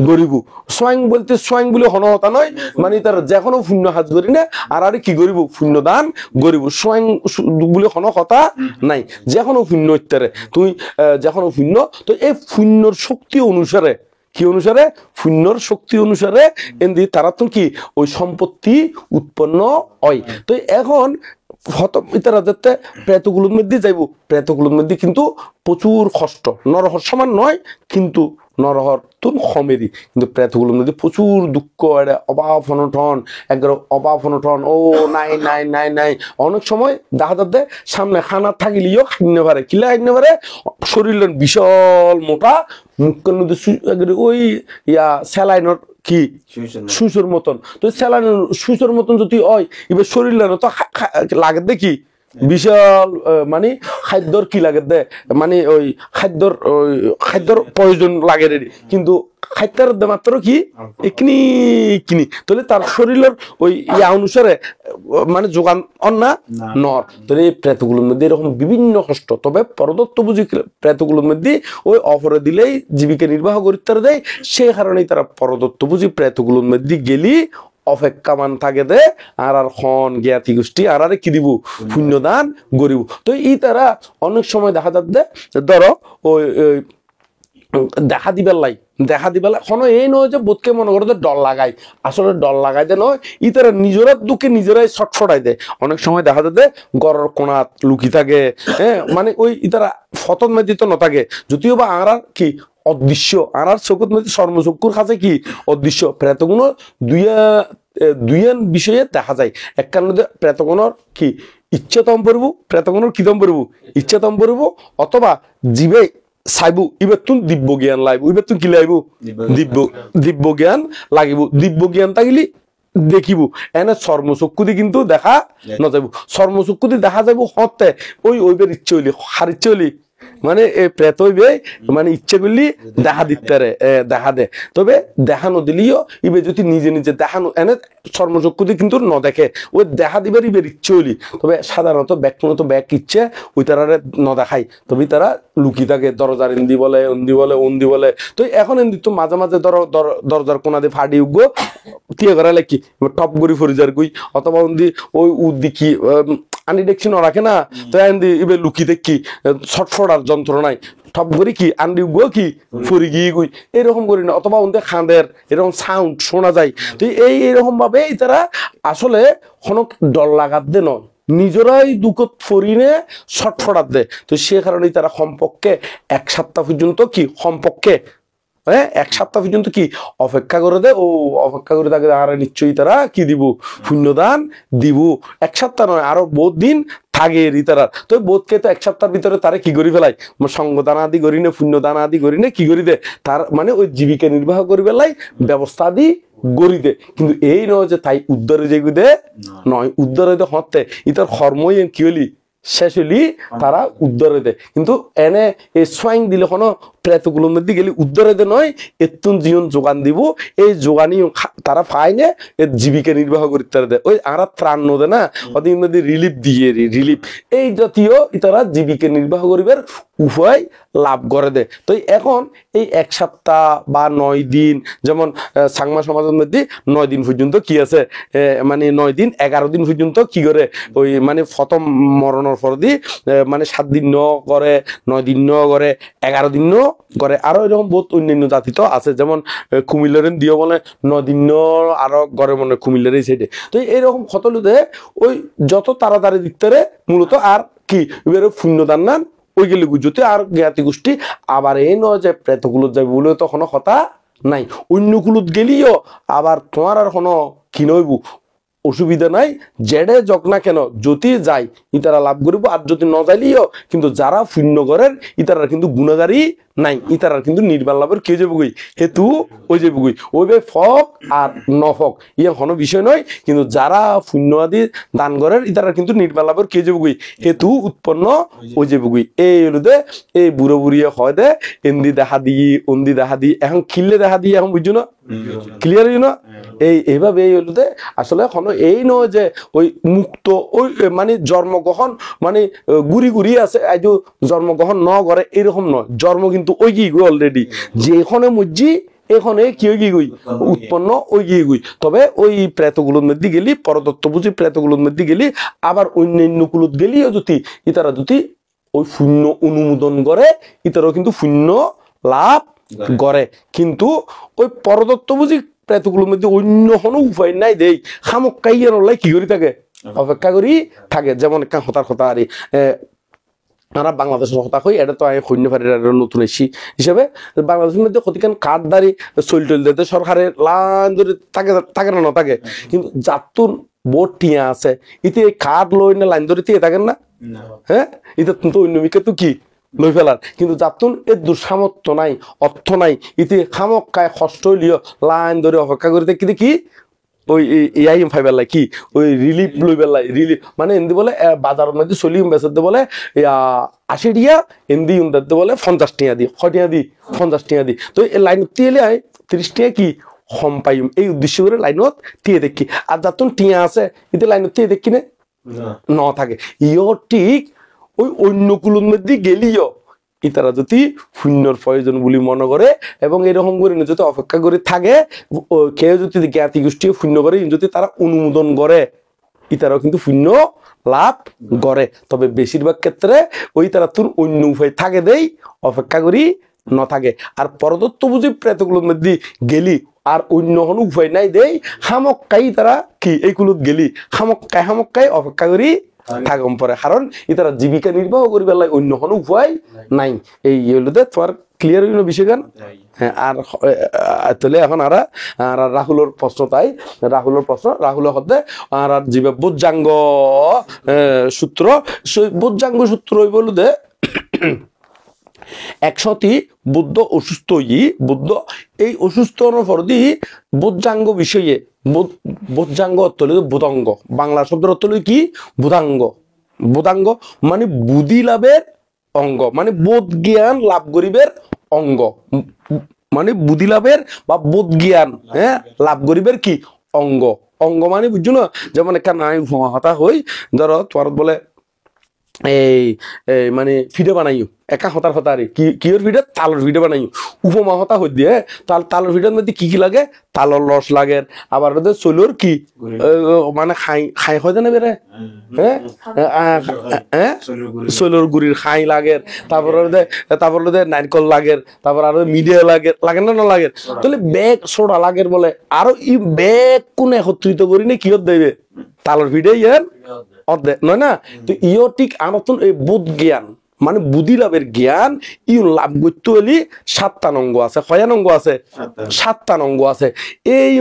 গরিব সোয়াইং বলতে সোয়াইং বলে হনহতা নয় মানে তার যখনও শূন্য হাজ করি না আর কি গরিব শূন্যদান গরিব সোয়াইং বলে হনহতা নাই যখনও শূন্য ইত্যারে তুই যখনও শূন্য তো এই শূন্যর শক্তি অনুসারে কি অনুসারে শূন্যর শক্তি অনুসারে এমনি তারা তো কি ওই সম্পত্তি উৎপন্ন হয় তো এখন ইতারা যাতে প্রেতগুলোর মধ্যে যাইব প্রেতগুলোর মধ্যে কিন্তু প্রচুর কষ্ট নরহর সমান নয় কিন্তু নরহর তো কমেরই কিন্তু প্রেতগুলোর মধ্যে প্রচুর দুঃখ অভাব অনটন একবার অভাব অনটন ও নাই নাই নাই নাই অনেক সময় দেখা যাচ্ছে সামনে খানা থাকিলেও খাইতে পারে কিলা খাইতে পারে শরীরের বিশাল মোটা মুখের মধ্যে ওই ইয়া স্যালাইনের কি সুসুর মতন তো স্যালাইনের সুসুর মতন যদি হয় এবার শরীর তো লাগে দেখি বিশাল মানে খাদ্যর কি লাগে দে মানে ওই খাদ্যর প্রয়োজন লাগে রে কিন্তু খাদ্যের মাত্র কি এখনি কিনি তাহলে তার শরীরের ওই ইয়া অনুসারে মানে যোগান অন্যা নর তাহলে এই প্রেতগুলোর মধ্যে এরকম বিভিন্ন কষ্ট তবে পরদত্ত বুঝি প্রেতগুলোর মধ্যে ওই অফরে দিলেই জীবিকা নির্বাহ করতে দেয় সেই কারণেই তারা পরদত্ত বুঝি প্রেতগুলোর মধ্যে গেলি অপেক্ষামান থাকে দে আর খন জ্ঞাতি গোষ্ঠী আর কি দিব পুণ্যদান গরিব তো এই তারা অনেক সময় দেখা যাচ্ছে ধরো ওই দেখা দিবেলাই কোনো এই নয় যে বোধকে মনে করো ডর লাগাই আসলে ডর লাগাই দে নয় ই তারা নিজেরা দুঃখে নিজেরাই ছটফটাই দেয় অনেক সময় দেখা যাচ্ছে গড়ের কোনাত লুকি থাকে হ্যাঁ মানে ওই ইতারা ফতন মেদি তো নথাকে যদিও বা আর কি অদৃশ্য আর চকুত মধ্যে সর্বচক্ষুর কাছে কি অদৃশ্য প্রেতগুণ দুইয়ান বিষয়ে দেখা যায় একখান মধ্যে প্রেতগুণর কি ইচ্ছাতম পড়ব প্রেতগুণর কিতম পড়ব ইচ্ছাতম পড়ব অথবা জীবে চাইবো এবার তুন দিব্য জ্ঞান লাগবো এবার তুন কি লাগবো দিব্য জ্ঞান লাগিব দিব্য জ্ঞান থাকিলে দেখিব এনে চর্মচক্ষু দি কিন্তু দেখা নযাব চর্মচক্ষু দি দেখা যাব হতে ওইবার ইচ্ছে হইলি হার ইচ্ছে হইলি মানে প্রেত হইবে মানে ইচ্ছে করলি দেখা দিতে দেখা দে তবে দেখা নদিলিও ইবে যদি নিজে নিজে দেখানো এনে চর্মচক্ষু দিয়ে কিন্তু ন দেখে ওই দেখা দিবার ইবের ইচ্ছে হইলি তবে সাধারণত ব্যক্তিগত ব্যাগ ইচ্ছে ওই তারারে ন দেখাই তবে তারা লুকি থাকে দরজার ইন্দি বলে ওন্দি বলে তো এখন এন্দি তো মাঝে মাঝে দরজার কোনা দিয়ে ফাড়ি উগো টিয়া করা কি টপ গড়ি ফরিজার গুই অথবা ওন্দি ওই উদ্দি কি আনি দেখছি ন রাখে না তো এন্দি ইবে লুকি দেখি ছটফটার যন্ত্রণায় ঠপ করে কি আন্দি গো কি ফুরি গিয়ে গুই এরকম করি না অথবা ওদের খাঁদের এরকম সাউন্ড শোনা যায় তো এইরকম ভাবে তারা আসলে কোনো ডর লাগাত দে নয় নিজেরাই দুঃখত ফরিনে ছটফটাত দে তো সে কারণে তারা কমপক্ষে 1 সপ্তাহ পর্যন্ত কি কমপক্ষে হ্যাঁ 1 সপ্তাহ পর্যন্ত কি অপেক্ষা করে দে ও অপেক্ষা করে থাকে আর নিশ্চয়ই তারা কি দিব পুণ্যদান দিব 1 সপ্তাহ নয় আরো বহুত দিন থাকে তারা তো বোধকে তো 1 সপ্তাহের ভিতরে তারা কি করি ফেলাই সঙ্গদান আদি করি না পুণ্যদান আদি করি না কি করি দে তার মানে ওই জীবিকা নির্বাহ করি ফেলাই ব্যবস্থা আদি গড়ি দে কিন্তু এই নয় যে তাই উদ্ধারে যেগুলো দে নয় উদ্ধারে দে হতে ইতার কর্মই কি হলি শেষ হলি তারা উদ্ধারে দে কিন্তু এনে এই সোয়াইং দিলে কোনো প্রেতগুলোর মধ্যে গেলে উদ্ধারে দে নয় এতুন জীবন যোগান দিব এই যোগানি তারা পায় না এর জীবিকা নির্বাহ করতে দেয় ওই আর ত্রাণ দে না ওদের মধ্যে রিলিফ দিয়ে রিলিফ এই জাতীয় তারা জীবিকা নির্বাহ করিবার উপায় লাভ করে দেয় তো এখন এই 1 সপ্তাহ বা 9 দিন যেমন সাংমা সমাজের মধ্যে 9 দিন পর্যন্ত কি আছে মানে 9 দিন 11 দিন পর্যন্ত কি করে ওই মানে প্রথম মরণের পর দি মানে 7 দিন ন করে 9 দিন ন করে 11 দিন ন করে আরো এরকম বহুত অন্যান্য জাতি তো আছে যেমন কুমিল্লারেন দিও বলে 9 দিন ন আরো ঘরে মনে কুমিল্লারই সাইডে তো এইরকম কতলুতে ওই যত তাড়াতাড়ি দিতে মূলত আর কি এবারে পুণ্যদান না ওই গেলে গুজতে আর জ্ঞাতি গোষ্ঠী আবার এই নয় যে প্রেতগুলো যাবে বলে তো কোনো কথা নাই অন্যগুলোত গেলিও আবার তোমার আর কোনো কি নইব অসুবিধা নাই জেডে যক না কেন যদি যাই ইতারা লাভ করিব আর যদি ন যাইলিও কিন্তু যারা পুণ্য করেন ইতারা কিন্তু গুণাগারী নাই ইতারা কিন্তু নির্বাণ লাভের কে যাবো গই হেতু ওই যাবো গই ওইবে ফক আর নফক ইয়ে কোনো বিষয় নয় কিন্তু যারা পুণ্য আদি দান করেন ইতারা কিন্তু নির্বাণ লাভের কে যাবো গই হেতু উৎপন্ন ওই যাবো গই এই হলো দে এই বুড়ো বুড়িয়ে হয় দে এন্দি দেখা দিই অন্দি দেখা দিই এখন খিললে দেখা দিই এখন বুঝছো না ক্লিয়ার না এইভাবে এই হলো আসলে এখনো এই নয় যে ওই মুক্ত ওই মানে জন্মগ্রহণ মানে গুড়ি গুড়ি আছে আজ জন্মগ্রহণ ন করে এরকম নয় জন্ম কিন্তু ওই গিয়ে অলরেডি যেখানে মজ্জি এখানে কি গিয়ে গই উৎপন্ন ওই গিয়ে গই তবে ওই প্রেতগুলোর মধ্যে গেলি পরদত্ত বুঝি প্রেতগুলোর মধ্যে গেলি আবার অন্যান্য কুলত গেলিও যদি ইতারা যদি ওই শূন্য অনুমোদন করে ইতারাও কিন্তু শূন্য লাভ করে কিন্তু ওই পরদত্ত বুঝি প্রেতগুলোর মধ্যে অন্য কোনো উপায় নাই দেই খামক্কাই লাই কি করি থাকে অপেক্ষা করি থাকে যেমন একটা হতার কথা আর আমরা বাংলাদেশের কথা কই এটা তো আমি সৈন্য ফাঁড়ির নতুন এসি হিসাবে বাংলাদেশের মধ্যে ক্ষতিকান কাঠ দাঁড়ি চল টল দিতে সরকারের লাইন ধরে থাকে না থাকে কিন্তু যাতুন বোট টিয়া আছে ইতি কাঠ লই না লাইন ধরে টিয়ে থাকেন না হ্যাঁ এটা তো অন্য বিকে তো কি লই ফেলার কিন্তু যাতুন এর দুঃসামর্থ্য নাই অর্থ নাই ইতি খামক্কায় কষ্ট হইলিও লাইন ধরে অপেক্ষা করিতে কি দেখি ওই ইয়াই ফাইবার কি ওই রিলিফ লই বেলাই রিলিফ মানে এমনি বলে বাজারের মধ্যে চলিম বেচাতে বলে 80 টিয়া এমনি উন্দাতে বলে 50 টিয়া দি 6 টিয়া দি 50 টিয়া দি তো এই লাইন টিয়েলে 30 টিয়া কি কম পাইম এই উদ্দেশ্য করে লাইনত টিয়ে দেখি আর যাতুন টিয়া আছে এতে লাইনত টিয়ে দেখি না থাকে ইও ঠিক ওই অন্য কুলুর মধ্যে গেলিও ইতারা যদি শূন্যর প্রয়োজন বলে মনে করে এবং এরকম করে যদি অপেক্ষা করে থাকে কেউ যদি জ্ঞাতি গোষ্ঠী শূন্য করে যদি তারা অনুমোদন করে ইতারাও কিন্তু শূন্য লাভ করে তবে বেশিরভাগ ক্ষেত্রে ওই তারা তোর অন্য উপায় থাকে দেই অপেক্ষা করি ন থাকে আর পরদত্ত বুঝি প্রেতগুলোর মধ্যে গেলি আর অন্য কোনো উপায় নাই দেই খামক্কাই তারা কি এইগুলো গেলি খামক্কাই অপেক্ষা করি থাকম পরে কারণ ইতারা জীবিকা নির্বাহ করিবার লাগে অন্য কোনো উপায় নাই এই হইলতে তোমার ক্লিয়ার হইল বিষয়গান হ্যাঁ আর তাহলে এখন আর রাহুলের প্রশ্ন তাই রাহুলের প্রশ্ন রাহুলের হতে আর জীবে বোজ্জাঙ্গ সূত্র সেই বোজ্জাঙ্গ সূত্র হইব দে একসাথে বুদ্ধ অসুস্থ বুদ্ধ এই অসুস্থ পর দি বোজ্জাঙ্গ বিষয়ে বোজ্জাঙ্গ অর্থ হল বোধাঙ্গ বাংলা শব্দের অর্থ হল কি বোধাঙ্গ মানে বুদ্ধি লাভের অঙ্গ মানে বোধ জ্ঞান লাভ গরিবের অঙ্গ মানে বুদ্ধি লাভের বা বোধ জ্ঞান হ্যাঁ লাভ গরিবের কি অঙ্গ মানে বুঝছো না যেমন একটা নাই হতা হই ধরো তোমার বলে এই মানে বানাইও একা হতার হতা আরে কিয়র ভিডিও তালর ভিডিও বানাইও উপমা হতা হই দিয়ে তালর ভিডিওর মধ্যে কি লাগে তালর রস লাগে আবার ওদের চলুর কি মানে খাই হয় না বেড়ে হ্যাঁ চলুর গুড়ির খাই লাগে তারপর ওদের নারকল লাগে তারপর আরো মিডিয়া লাগে না লাগে তাহলে ব্যাগ সোডা লাগে বলে আরো ই ব্যাগ কোন একত্রিত করি না কিয়র দেবে তালর ভিডিও ইয়ার নয় না তো ইও ঠিক আনতন এই বোধ জ্ঞান মানে বুদ্ধি লাভের জ্ঞান ইউ লাভ করতে হলে 7টা অঙ্গ আছে কয়ান অঙ্গ আছে 7টা অঙ্গ আছে এই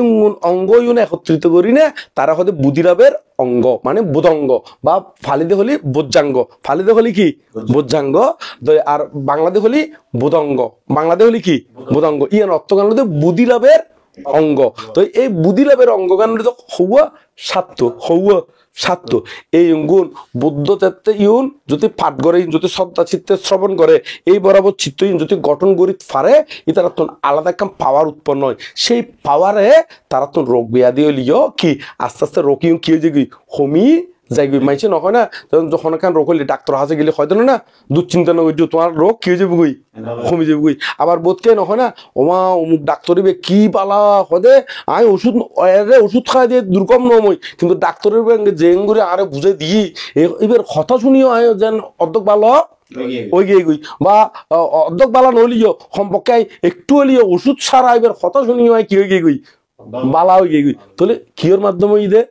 অঙ্গ ইউন একত্রিত করি না তারা হতে বুদ্ধি লাভের অঙ্গ মানে বোধাঙ্গ বা ফালিদে হলি বোজ্জাঙ্গ ফালিদে হলি কি বোজ্জাঙ্গ আর বাংলাদেশ হলি বোধাঙ্গ বাংলাদেশ হলি কি বোধাঙ্গ ইয়ান অর্থগান বুদ্ধি লাভের অঙ্গ তো এই বুদ্ধি লাভের অঙ্গগান হওয়া সাত্য এই গুণ বুদ্ধ চাতে ইউন যদি পাঠ করে যদি শ্রদ্ধা চিত্তে শ্রবণ করে এই বরাবর চিত্ত যদি গঠন করি পারে তারা তো আলাদা একটা পাওয়ার উৎপন্ন হয় সেই পাওয়ারে তারা তো রোগ ব্যাধি হলিও কি আস্তে আস্তে রোগ কি হয়ে যাবি হমি যাই মাইছে নহয় না যখন এখন রোগ হলে ডাক্তার হাসে গেলে হয়তো না দুশ্চিন্তা নয় তোমার রোগ কি হয়ে যাবে গই কমে যাবে গই আবার বোধকে নহয় না ওমা অমুক ডাক্তারি কি পালা হদে আমি ওষুধ খাই দিয়ে দুর্গম নমই কিন্তু ডাক্তারের জেং করে আরে বুঝে দিই এবার কথা শুনিও আয় যেন অর্ধেক ভালো ওই গিয়ে গই বা অর্ধেক বালা নলিও সম্পর্কে একটু হলিও ওষুধ সারা এবার কথা শুনিও কি হয়ে গিয়ে গই বালা হয়ে গিয়ে গই তাহলে কিয়র মাধ্যমে ইদে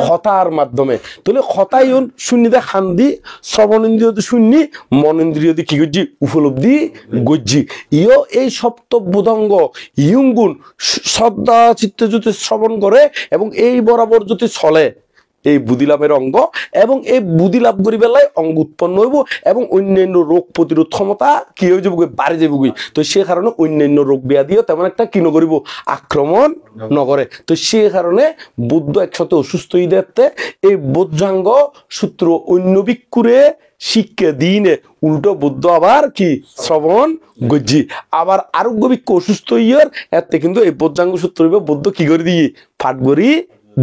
হতার মাধ্যমে তাহলে হতাই শূন্যতে খান্দি শ্রবণ ইন্দ্রিয় শূন্যি মন ইন্দ্রিয় কি করছি উপলব্ধি গজ্জি ইও এই সপ্ত বোধাঙ্গ ইয়ুঙ্গুন শ্রদ্ধা চিত্তে যদি শ্রবণ করে এবং এই বরাবর যদি চলে এই বুদ্ধি লাভের অঙ্গ এবং এই বুদ্ধি লাভ করি বেলায় অঙ্গ উৎপন্ন হইব এবং অন্যান্য রোগ প্রতিরোধ ক্ষমতা কি হয়ে যাবো বাড়ি যাবো তো সে কারণে অন্যান্য রোগ ব্যাধিও তেমন একটা কি নকরিব আক্রমণ নকরে তো সে কারণে বুদ্ধ একসাথে অসুস্থ দেখতে এই বোজ্জাঙ্গ সূত্র অন্য বিক্ষুরে শিক্ষা দিনে উল্টো বুদ্ধ আবার কি শ্রবণ গজ্জি আবার আরোগ্য বিক্ষ অসুস্থ ইয়ার এতে কিন্তু এই বজ্রাঙ্গ সূত্র বুদ্ধ কি করে দিয়ে ফাট করি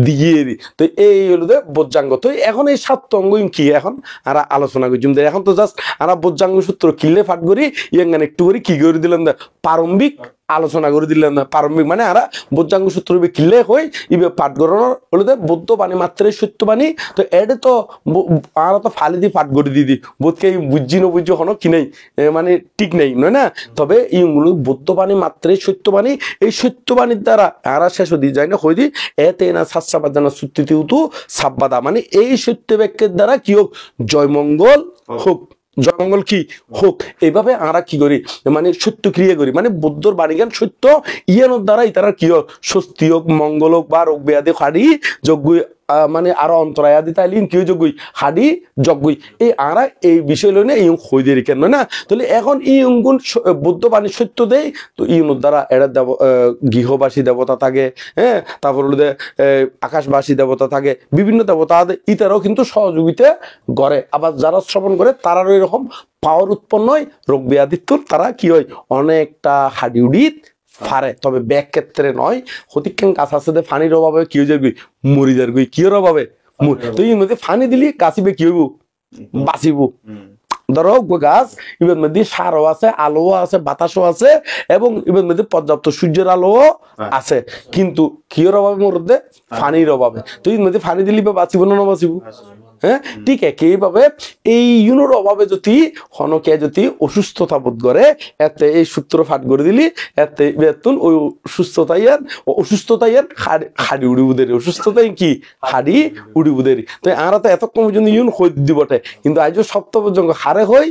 দিয়ে তো এই হলো বজ্রাঙ্গ। তো এখন এই 7 অঙ্গ কি এখন আর আলোচনা করছি এখন তো জাস্ট আর বজ্রাঙ্গ সূত্র কিনলে ফাট করি ইয়াঙ্গান একটু করে কি করে দিলেন প্রারম্ভিক আলোচনা করে দিলেন না। প্রারম্ভিক মানে আর বজ্রাঙ্গ সূত্র কিনলে হয় ইবে পাঠ করানোর হলো বৌদ্ধ বাণী মাত্রে সত্যবাণী। তো এটা তো আর তো ফালি দিয়ে পাঠ করে দিদি বোধকে বুঝছি না বুঝছি হনো কি নেই মানে ঠিক নেই নয় না। তবে এইগুলো বৌদ্ধ বাণী মাত্রে সত্যবাণী এই সত্যবাণীর দ্বারা আর শেষ দিয়ে যায় না হই দি এতে না সাতসাবাদ জানা সত্যিতে উতু সাব্বাদা মানে এই সত্য বাক্যের দ্বারা কি হোক জয়মঙ্গল হোক জয়মঙ্গল কি হোক এইভাবে আমরা কি করি মানে সত্য ক্রিয়া করি মানে বৌদ্ধর বাণীজ্ঞান সত্য ইয়ানোর দ্বারাই তারা কি হোক স্বস্তি হোক মঙ্গল হোক বা রোগ ব্যাধি হাড়ি যজ্ঞ মানে আরো অন্তরায়াদি তাইলে কি যজ্ঞই হাড়ি যজ্ঞই এই আরা এই বিষয় লই না এই হই দিয়ে কেন না। তাহলে এখন এই অঙ্গুন বৌদ্ধ বাণী সত্য দেয় তো ইউনোর দ্বারা এরা গৃহবাসী দেবতা থাকে হ্যাঁ তারপর হলো আকাশবাসী দেবতা থাকে বিভিন্ন দেবতা ইতারাও কিন্তু সহযোগিতা করে আবার যারা শ্রবণ করে তারারও এরকম পাওয়ার উৎপন্ন হয় রোগ ব্যাধিত্বর তারা কি হয় অনেকটা হাডি উডিত ফারে। তবে ব্যাগ ক্ষেত্রে নয় হতিক্ষণ গাছ আছে ফানির অভাবে কি হয়ে যাবি মরি যাবি কির অভাবে তো এর মধ্যে ফানি দিলি গাছিবে কি হইব বাঁচিব। ধরো গাছ এবার মধ্যে সারও আছে আলোও আছে বাতাসও আছে এবং এবার মধ্যে পর্যাপ্ত সূর্যের আলোও আছে কিন্তু কির অভাবে মধ্যে ফানির অভাবে তো এর মধ্যে ফানি দিলি বা বাঁচিব না বাঁচিব হ্যাঁ ঠিক একইভাবে এই ইউনোর অভাবে যদি হনকে যদি অসুস্থতা বোধ করে এতে এই সূত্র ফাট করে দিলি এতে বেতন ওই অসুস্থতাই হাড়ি উড়ি উদের অসুস্থতাই কি হাড়ি উড়ি উদের। তো আমরা তো এতক্ষণ পর্যন্ত ইউন হই দিবটে কিন্তু আজও সপ্তবজ্রাঙ্গ হারে হই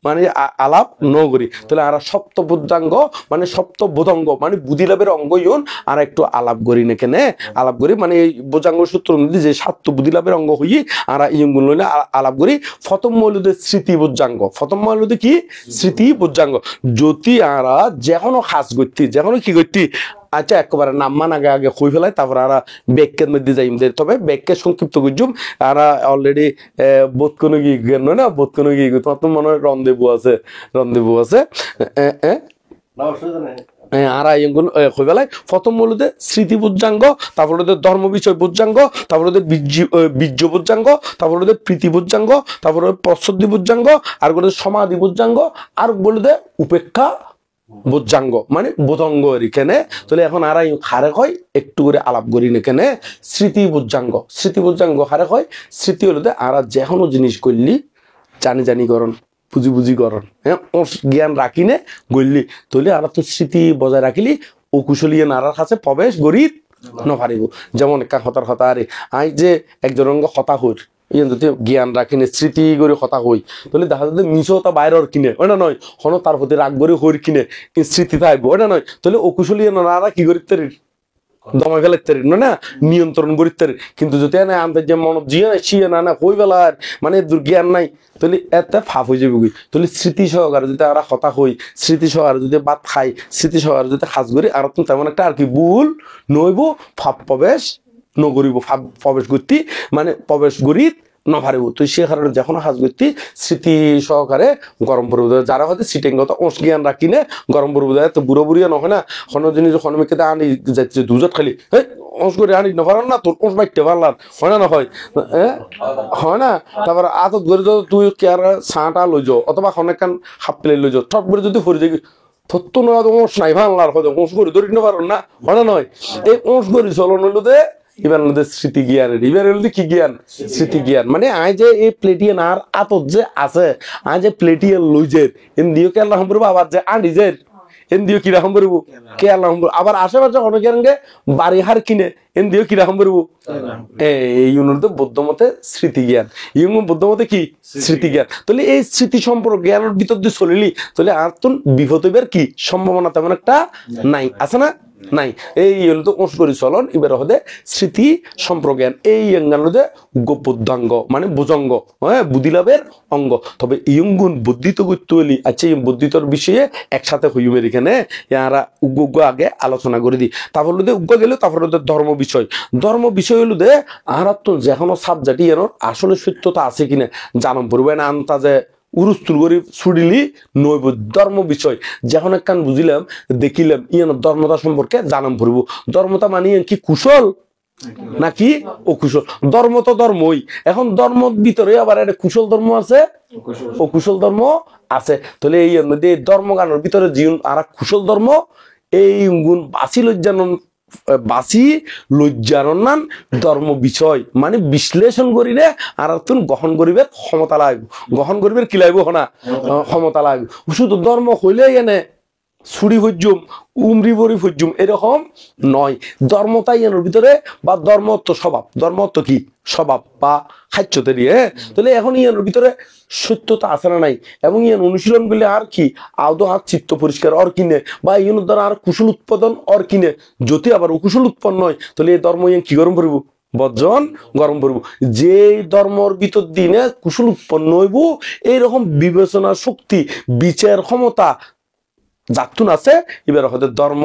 মানে আলাপ ন করি তাহলে আর সপ্তবজ্রাঙ্গ মানে সপ্তবোধাঙ্গ মানে বুদ্ধি লাভের অঙ্গ ইউন আর একটু আলাপ করি না কেন আলাপ করি মানে এই বোজাঙ্গ সূত্র মধ্যে যে 7 বুদ্ধি লাভের অঙ্গ হই আর ইয়গুলো আলাপ করি। প্রথম মৌলুদের স্মৃতি বজ্রাঙ্গ প্রথম মৌলুদে কি স্মৃতি বজ্রাঙ্গ যদি আরা যেকোনো খাস করতি যেকোনো কি করতি আচ্ছা একেবারে নাম্মান আগে আগে হই ফেলায় তারপর আর ব্যাগের মধ্যে যাইম তবে ব্যাগকে সংক্ষিপ্ত করছুম আর অলরেডি বোধ কোনো গিয়ে গেল না বোধ কোনো গিয়ে তোমার তো মনে হয় রন্দেবু আছে আর হয়ে বেলায় প্রথম বলতে স্মৃতি বজ্রাঙ্গ তারপর ওদের ধর্ম বিষয় বজ্রাঙ্গ তারপর ওদের বীর্য বজ্রাঙ্গ তারপর ওদের প্রীতি বজ্রাঙ্গ তারপর প্রসদ্ধি বজ্রাঙ্গ আর ওদের সমাধি বজ্রাঙ্গ আর বলতে উপেক্ষা বজ্রাঙ্গ মানে বোধঙ্গ এখানে। তাহলে এখন আর হারে হয় একটু করে আলাপ করি না কেন স্মৃতি বজ্রাঙ্গ হারে হয় স্মৃতি হলো আর যে কোনো জিনিস করলি জানি করণ বুঝি করণ হ্যাঁ জ্ঞান রাখি নে গড়লি তাহলে আর তো স্মৃতি বজায় রাখিলি ও কুশলীয় নারার কাছে প্রবেশ গরিব নপারিব। যেমন একটা হতার হতা আরে আই যে একজন হতা হইর যদি জ্ঞান রাখিনে স্মৃতি করে কথা হই তাহলে দেখা যাচ্ছে মিশতা বাইরের কিনে ওটা নয় হন তার প্রতি রাগ করে হইর কিনে স্মৃতি থাকবো ওটা নয় তাহলে ও কুশলীয় নারা কি করিতে দমাই ফেলাইতে না নিয়ন্ত্রণ করিতে কিন্তু যদি না আমাদের যে মন জিয়ে শিয়ে না হই বেলার মানে দুর্জ্ঞান নাই তাহলে এতে ফাপ হয়ে যাবে তাহলে স্মৃতি সহকারে যদি আমরা হতা হই স্মৃতি সহকারে যদি ভাত খাই স্মৃতি সহকারে যদি খাস করি আর তেমন একটা আর কি ভুল নইব ফাপ প্রবেশ নগরিব ফাপ প্রবেশ করতে মানে প্রবেশ করি নভারিব। তো সে কারণে যখন হাজ করতে স্মৃতি সহকারে গরম পড়ব যারা হয়তো সিটিংগত অংশ জ্ঞান রাখি নে গরম পড়ব তো বুড়ো বুড়িয়া নহয় না কোনো জিনিস হনমিকে আনি যাচ্ছে দুজত খালি হ্যাঁ অংশ করে আনি নপারান না তোর অংশ বাইতে পারলার হয় না নহয় হয় না। তারপর আতত করে তুই কেয়ার ছাঁটা লই যাও অথবা অনেকখান হাফ প্লেট লই যাও ঠপ করে যদি ফরি যাই থত্ত না অংশ নাই ভাঙলার হয়তো অংশ করে ধরি না পারো না হয় না নয় এই অংশ করে চলন হইলো দে এবার স্মৃতি জ্ঞানের এবার হলো কি জ্ঞান স্মৃতি জ্ঞান মানে আয় যে এই প্লেটিয়ান আর আতত যে আছে আয় যে প্লেটিয়ান লইজের এন দিও কে আল্লাহ করবো আবার যে আনিজের এন দিও কিরকম করবো কে আল্লাহ আবার আশেপাশে অনেকের বাড়ি হার কিনে এন দিও কিরকম করবো এই তো বৌদ্ধ মতে স্মৃতি জ্ঞান বৌদ্ধ মতে কি স্মৃতি জ্ঞান। তাহলে এই স্মৃতি সম্পর্ক জ্ঞানের ভিতর দিয়ে চলিলি তাহলে আর তোর বিপদ হইবার কি সম্ভাবনা তেমন একটা নাই আছে না নাই এই হলো তো অংশকরি চলন এবার হতে স্মৃতি সম্প্রজ্ঞান এই অঙ্গানুদে বুদ্ধাঙ্গ মানে বুজঙ্গ হ্যাঁ বুদ্ধিলাভের অঙ্গ তবে ইয়ঙ্গুন বর্ধিত করতে হলি আচ্ছা এই বর্ধিতর বিষয়ে একসাথে হইমের এখানে ইয়ারা উগ্র আগে আলোচনা করে দিই তারপর হলো উগ্র গেলে তারপর হলো ধর্ম বিষয় হলো দে আহারাত্ম যেকোনো সাবজেক্ট ইয়ানোর আসলে সত্যতা আছে কিনা জানাম পড়বে না আন্তাজে উরুস্তুল করি ছুড়িলি নৈব ধর্ম বিষয় যখন একখান বুঝিলাম দেখিলাম ইয়ান ধর্মতা সম্পর্কে জানাম পড়ব ধর্মতা মানে কি কুশল নাকি অকুশল ধর্ম তো ধর্মই এখন ধর্মর ভিতরে আবার একটা কুশল ধর্ম আছে অকুশল ধর্ম আছে তাহলে এই ধর্মগানের ভিতরে জীবন আর কুশল ধর্ম এই গুণ বাসি লজ্জারণ ধর্ম বিষয় মানে বিশ্লেষণ করিলে আর তুমি গ্রহণ করিবে ক্ষমতা লাগবে গ্রহণ করিবে কি লাগবে না ক্ষমতা লাগবে শুধু ধর্ম হইলে এনে ছুরি হজ্জুম উমরি বরি হজ্জুম এরকম নয় ধর্মতাই এর ভিতরে বা ধর্মত্ব স্বভাব ধর্মত্ব কি স্বভাব বা খাদ্যতে দিয়ে তাহলে এখন ইয়ার ভিতরে সত্যতা আছে না নাই এবং ইয়ান অনুশীলন করলে আর কি আদৌ আর চিত্ত পরিষ্কার অর কিনে বা ইয়ন দ্বারা আর কুশল উৎপাদন অর কিনে যদি আবার অকুশল উৎপন্ন হয় তাহলে এই ধর্ম ইয়ান কি গরম করবো বর্জন গরম করবো যে ধর্মর ভিতর দিনে কুশল উৎপন্ন হইব এইরকম বিবেচনা শক্তি বিচার ক্ষমতা যাতুন আছে এবার হতে ধর্ম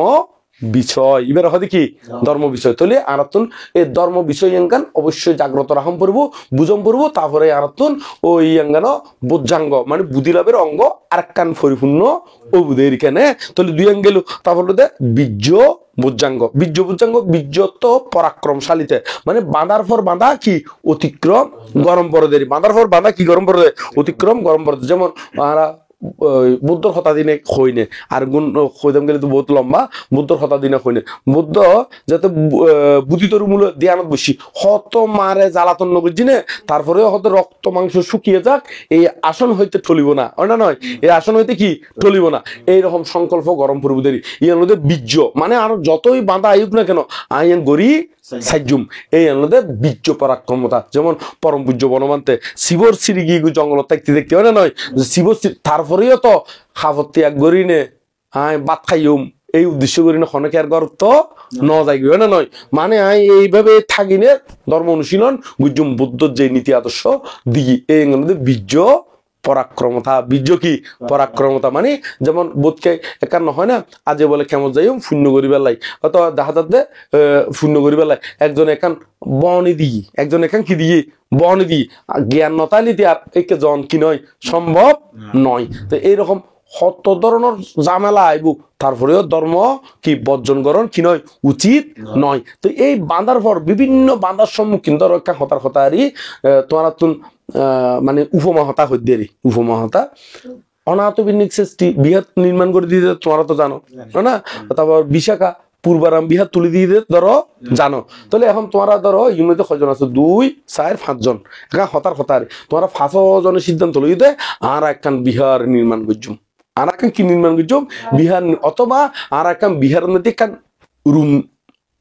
বিষয় এবার হতে কি ধর্ম বিষয় তাহলে আরাতুন এই ধর্ম বিষয় ইয়াঙ্গান অবশ্যই জাগ্রত রাখম পড়বো বুঝম পড়বো তারপরে আরাতুন ওই ইয়াঙ্গান বুদ্ধাঙ্গ মানে বুদ্ধিলাভের অঙ্গ আরেকখান পরিপূর্ণ ও বুধের এখানে তাহলে দুই আঙ্গেল তারপরে বীর্য বুজ্জাঙ্গ বীর্যত্ব পরাক্রমশালীতে মানে বাঁধার পর বাঁধা কি অতিক্রম গরম পরদের বাঁধার পর বাঁধা কি গরম পরদের অতিক্রম গরম পরদের যেমন বুদ্ধর হতা দিনে হইনে আর গুণ হইতাম গেলে তো বহুত লম্বা বুদ্ধর হতা দিনে হইনে বুদ্ধ যাতে বুদ্ধিতর মূল ধ্যানত বসি হত মারে জ্বালাতন নগর জিনে তারপরে হয়তো রক্ত মাংস শুকিয়ে যাক এই আসন হইতে টলিব না ওটা নয় এই আসন হইতে কি টলিব না এইরকম সংকল্প গরম পূর্বদেরই ইয়ার মধ্যে বীর্য মানে আর যতই বাঁধা আয়ুক না কেন আইন গড়ি সাইজুম এই আনন্দে বীর্য পরাক্রমতা যেমন পরম পূজ্য বনমান্তে শিবর সিঁড়ি গিয়ে জঙ্গল দেখতে দেখতে হয় না নয় শিবর তারপরেও তো খাবত্তি এক গড়ি নে বাদ খাইম এই উদ্দেশ্য করি না খনকের গর্ব তো ন যাই না নয় মানে এইভাবে থাকিনে ধর্ম অনুশীলন গুজুম বুদ্ধর যে নীতি আদর্শ দিই এই বীর্য পরাক্রমতা বীর্য কি পরাক্রমতা মানে যেমন বোধকে একার নহয় না আজে বলে কেমন যাই শূন্য করিবার লাই অত দেখা যাচ্ছে শূন্য করিবার লাই একজন একান বনি দিই একজন একান কি দিয়ে বনি দিই জ্ঞান নতালিতে আর একে জন কি নয় সম্ভব নয় তো এইরকম কত ধরনের ঝামেলা আইব তারপরেও ধর্ম কি বর্জনকরণ কি নয় উচিত নয় তো এই বাঁধার পর বিভিন্ন বাঁধার সম্মুখীন ধরো একটা হতার হতারি তোমার মানে উপমা হতা হইতে উপমা হতা অনাথবিনিক সৃষ্টি বিহার নির্মাণ করে দিতে তোমরা তো জানো না তারপর বিশাখা পূর্বারাম বিহার তুলে দিয়ে ধরো জানো তাহলে এখন তোমরা ধরো ইউনিটে কয়জন আছে 2, 4, 5 জন হতার হতারি তোমরা 5 জনের সিদ্ধান্ত লইতে আর একখান বিহার নির্মাণ করছুম আর একখান কি নির্মাণ করছুম বিহার অথবা আর একখান বিহার মধ্যে একখান রুম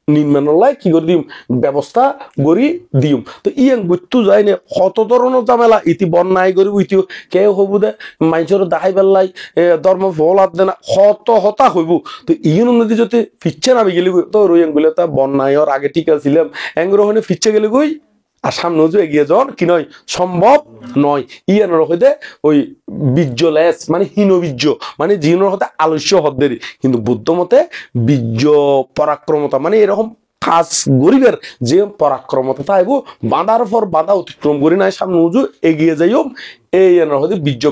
নির্মাণালয় কি করে দিম ব্যবস্থা করি দিম তো ইয়াং বস্তু যায় না কত ধরনের ঝামেলা ইতি বন্যায় করিব ইতি কেউ হইব দে মানুষের দাহাই বেলাই ধর্ম ফল আদ দেনা কত হতা হইব তো ইয়ন নদী যদি ফিচ্ছে নামি গেলি তো রইয়াং বলে তা বন্যায়র আগে ঠিক আছিলাম এংগ্রহণে ফিচ্ছে গেলে গই আর সামনে এগিয়ে যাওয়ার কি নয় সম্ভব নয় ইয়ানোর হইতে ওই বীর্য লেস মানে হীন বীর্য মানে জিনের হতে আলস্য হদ্দেরই কিন্তু বুদ্ধ মতে বীর্য পরাক্রমতা মানে এরকম কাজ গরিবের যে পরাক্রমতা তাইব বাঁধার পর বাঁধা অতিক্রম করি নাই সামনে উজু এগিয়ে যাইও এই এনার হতে বীর্য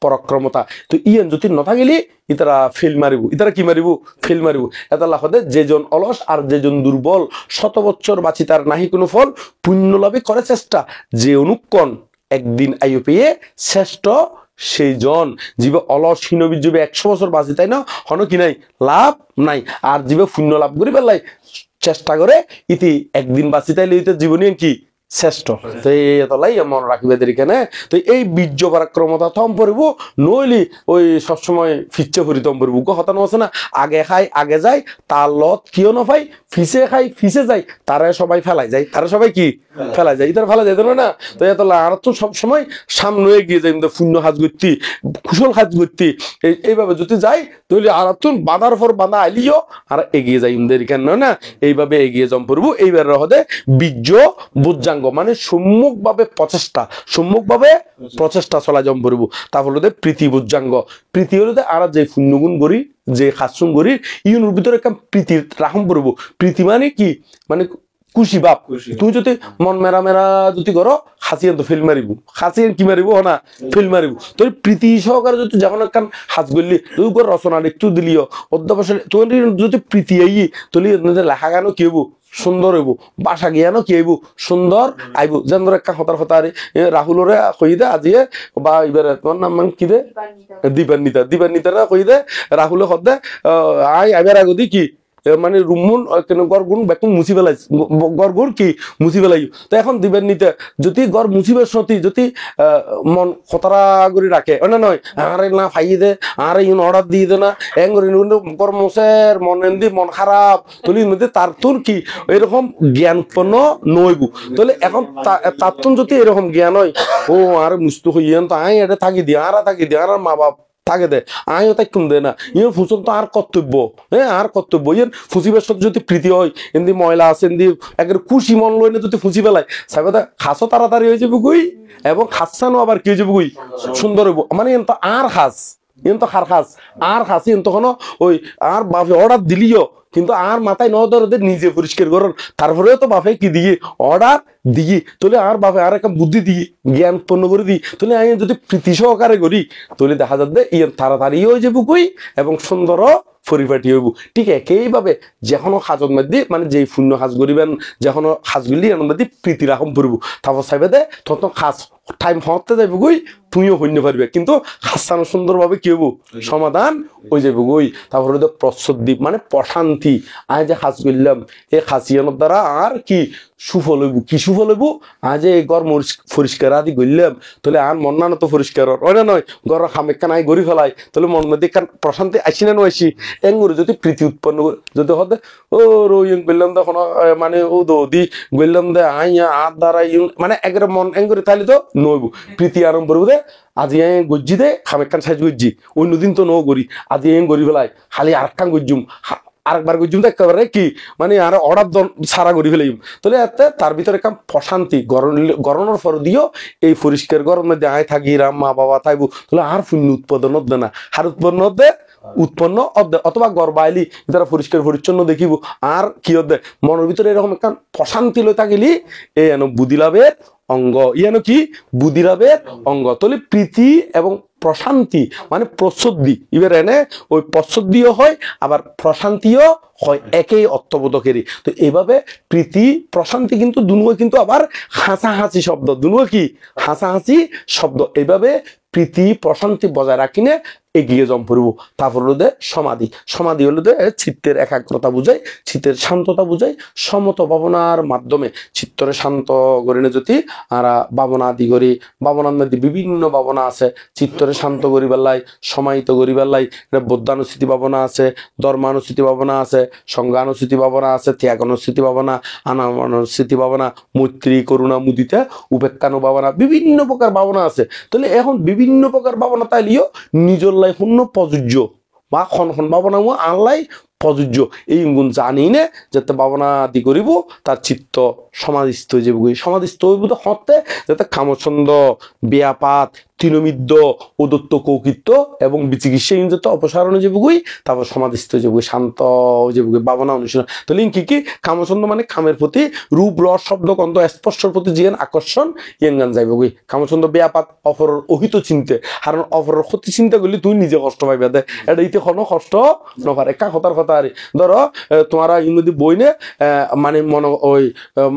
পরাক্রমতা তো ইয়ান যদি নথাকিলে ইতারা ফেল মারিব ইতারা কি মারিব ফেল মারিব এতালা হতে যেজন অলস আর যেজন দুর্বল 100 বছর বাঁচি তার নাহি কোনো ফল পুণ্য লাভে করে চেষ্টা যে অনুক্ষণ একদিন আয়ু পেয়ে শ্রেষ্ঠ সেই জন জীবে অলস হীনবীর জীবে 100 বছর বাঁচি তাই না হন কি নাই লাভ নাই আর জীবে পুণ্য লাভ করি পেলাই চেষ্টা করে ইতি একদিন বাঁচি তাইলে ইতে জীবনী কি শ্রেষ্ঠ। তো এই তলাই মনে রাখবে এখানে। তো এই বীর্য পরাক্রমতা থম পড়ব, নইলি ওই সবসময় ফিচ্ছে ফরিতম পড়ব। হতানো আছে না, আগে খাই আগে যায়, তার লত কিও নফাই, ফিসে খাই ফিসে যায়, তারা সবাই ফেলাই যায়, তারা সবাই কি ফেলাই যায়, ইতার ফেলা যায় না। তো এতলা আর তো সবসময় সামনে এগিয়ে যায়, শূন্য হাজ করতি, কুশল হাজ করতি, এইভাবে যদি যাই তাহলে আর বাঁধার পর বাঁধা আইলিও আর এগিয়ে যাই ইমদের কেন না, এইভাবে এগিয়ে জম পড়বো। এইবার হদে বীর্য বুজ্জাঙ্গ মানে সম্মুখভাবে প্রচেষ্টা চলা জম পড়বো। তারপর হলে প্রীতি বুজ্জাঙ্গ, প্রীতি হলে আর যে পুণ্যগুণ করি, যে খাসুম করি, ইউনোর ভিতরে একটা প্রীতির রাখম পড়বো। প্রীতি মানে কি, মানে খুশি ভাব। তুই যদি মন মেরা মেরা যদি করো, হাসিয়ান তো ফেল মারিব, হাসিয়ান কি মারিব না ফেল মারিব। তোর প্রীতি সহকারে যদি যখন একখান হাস গলি তুই করে রচনা একটু দিলিও অধ্যাবসায়, তোর যদি প্রীতি আই তুলি লেখা গানও কি হইব সুন্দর হইব, বাসা জ্ঞানও কি হইব সুন্দর আইব। যেন ধর একটা হতার হতারে রাহুলরে কই দে আজিয়ে, বা এবারে তোমার নাম কি দে দীপান্বিতারা কই দে রাহুলে হত দে আই আইবার আগদি কি মানে রুমুন গড়গুণ বেকুন মুছি পেলাই, গড়গুণ কি মুছি পেলাই। তো এখন দিবেন নিতে যদি গড় মুছিবের সতী যদি মন খতরা করে রাখে না নয়, আরে না ফাইয়ে দে, আরে ইউন অর্ডার দিয়ে দে না এং গড় মোসের মন এন্দি মন খারাপ তুলি মধ্যে তার তোর কি এরকম জ্ঞান উৎপন্ন নইব। তাহলে এখন তার যদি এরকম জ্ঞান হয়, ও আর মুস্তু হইয়েন তো আই এটা থাকি দি আর থাকি দি আর মা বাপ থাকে দে আইও তাই কম দে না, ইয়ে ফুসল তো আর কর্তব্য, হ্যাঁ আর কর্তব্য। ইয়ের ফুসিবের সাথে যদি প্রীতি হয়, এমনি ময়লা আছে এমনি একের খুশি মন লইনে যদি ফুসি পেলায় সাইবা খাসও তাড়াতাড়ি হয়ে যাবে গুই, এবং খাসানো আবার কি হয়ে যাবে গুই সুন্দর হইব। মানে এন তো আর খাস, এন তো খার খাস আর খাসি এন তখন ওই আর বাপে অর্ডার দিলিও কিন্তু আর মাথায় ন ধরে নিজে পরিষ্কার করুন, তারপরেও তো বাপে কি দিয়ে অর্ডার দিই, তাহলে আর বাপে আর একটা বুদ্ধি দিই জ্ঞান উৎপন্ন করে দিই। তাহলে আমি যদি প্রীতি সহকারে করি তাহলে দেখা যাবে ইয়ে তাড়াতাড়ি হয়ে যাবো কই এবং সুন্দর পরিপাটি হইব। ঠিক একইভাবে যেকোনো সাজত মধ্যে মানে যেই শূন্য সাজ করিবেন, যেকোনো সাজগুলি এর মধ্যে প্রীতি রাখম পড়ব। তারপর চাইবে দে তখন সাজ টাইম হতে যাইব গই, তুমিও হইতে পারবে, কিন্তু খাসানো সুন্দরভাবে কি হইব সমাধান হয়ে যাবে গই। তারপর হলো প্রসদ্বী মানে প্রশান্তি, আজ যে খাস করলাম এই খাসিয়ানোর দ্বারা আর কি সুফল হইব, কি সুফল হইব, আজ এই ঘর পরিষ্কার আদি করলাম তাহলে আর মন না তো পরিষ্কার হয় না নয়, ঘর খামেকা নাই গড়ি ফেলাই তাহলে মন মধ্যে প্রশান্তি আসি না নয়সি এঙ্গুর যদি প্রীতি উৎপন্ন যদি হতে ও রোয়ং করলাম তখন মানে ও দি গেলাম দে আইয়া আর দ্বারা মানে একেবারে মন এঙ্গুরি তাহলে তো নইব প্রীতি আরম্ভ করবো দে আজি এ গজ্জি দে খামেকান সাইজ গজ্জি অন্যদিন তো নও গড়ি আজি এ গড়ি ফেলাই খালি আরেকখান গজ্জুম আরেকবার গজ্জুম তো একেবারে কি মানে আর অর্ডার সারা গড়ি ফেলাইম। তাহলে এতে তার ভিতরে একটা প্রশান্তি গরমের পর দিও এই পরিষ্কার গরমের মধ্যে আয় থাকি রাম মা বাবা থাকবো তাহলে আর শূন্য উৎপাদন দে না, আর উৎপন্ন দে উৎপন্ন অর্ধে অথবা গর্বাইলি যারা পরিষ্কার পরিচ্ছন্ন দেখিব আর কি অর্ধে মনের ভিতরে এরকম একটা প্রশান্তি লই থাকিলি এই এন বুদ্ধি লাভের অঙ্গ, ইয়ান কি বুদ্ধি লাভের অঙ্গ। তাহলে প্রীতি এবং প্রশান্তি মানে প্রসদ্ধি, এবার এনে ওই প্রসদ্ধিও হয় আবার প্রশান্তিও হয় একই অর্থবোধকেরই। তো এইভাবে প্রীতি প্রশান্তি কিন্তু দুনুয় কিন্তু আবার হাসাহাসি শব্দ, দুনুয় কি হাসাহাসি শব্দ। এইভাবে প্রীতি প্রশান্তি বজায় রাখিনে এগিয়ে জম পড়ব। তারপর হলো দে সমাধি, সমাধি হলো দে চিত্তের একাগ্রতা বুঝাই, চিত্তের শান্ততা বুঝাই, সমত ভাবনার মাধ্যমে চিত্তরে শান্ত করিনে যদি আরা ভাবনা আদি করি, ভাবনার মধ্যে বিভিন্ন ভাবনা আছে, চিত্তরে শান্ত করিবার লাই সমাহিত করিবার লাই বৌদ্ধানুস্থিতি ভাবনা আছে, ধর্মানুস্থিতি ভাবনা আছে, সংজ্ঞানুস্থিতি ভাবনা আছে, ত্যাগানুস্থিতি ভাবনা, আনানুস্থিতি ভাবনা, মৈত্রী করুণা মুদিতে উপেক্ষানু ভাবনা, বিভিন্ন প্রকার ভাবনা আছে। তাহলে এখন বিভিন্ন প্রকার ভাবনা তাইলিও নিজের লাই শূন্য প্রযোজ্য বা খন ভাবনা আনলাই প্রযোজ্য এই গুণ জানি নে যাতে ভাবনা আদি করিব তার চিত্ত সমাধিস্থ হয়ে যাবে। সমাধিস্থ হইব তো হতে যাতে কামছন্দ ব্যাপাত তৃণমিদ্য উদত্ত কৌকিত্ব এবং বিচিকিৎসা যাতে অপসারণ হয়ে যাবে, তারপর সমাধিস্থ হয়ে যাবে, শান্ত হয়ে যাবে ভাবনা অনুশীলন। তাহলে কি কি কামছন্দ মানে কামের প্রতি রূপ রস শব্দ গন্ধ স্পর্শের প্রতি যে আকর্ষণ ইয়েন গান যাইবে গই। কামছন্দ ব্যাপাত অপরের অহিত চিন্তে, কারণ অপরের ক্ষতি চিন্তা করলে তুই নিজে কষ্ট পাইবে দে, এটা ইতে কোনো কষ্ট নপারে একা কথার কথা আরে ধরো তোমারা ইংরেজি বই নে মানে মনে ওই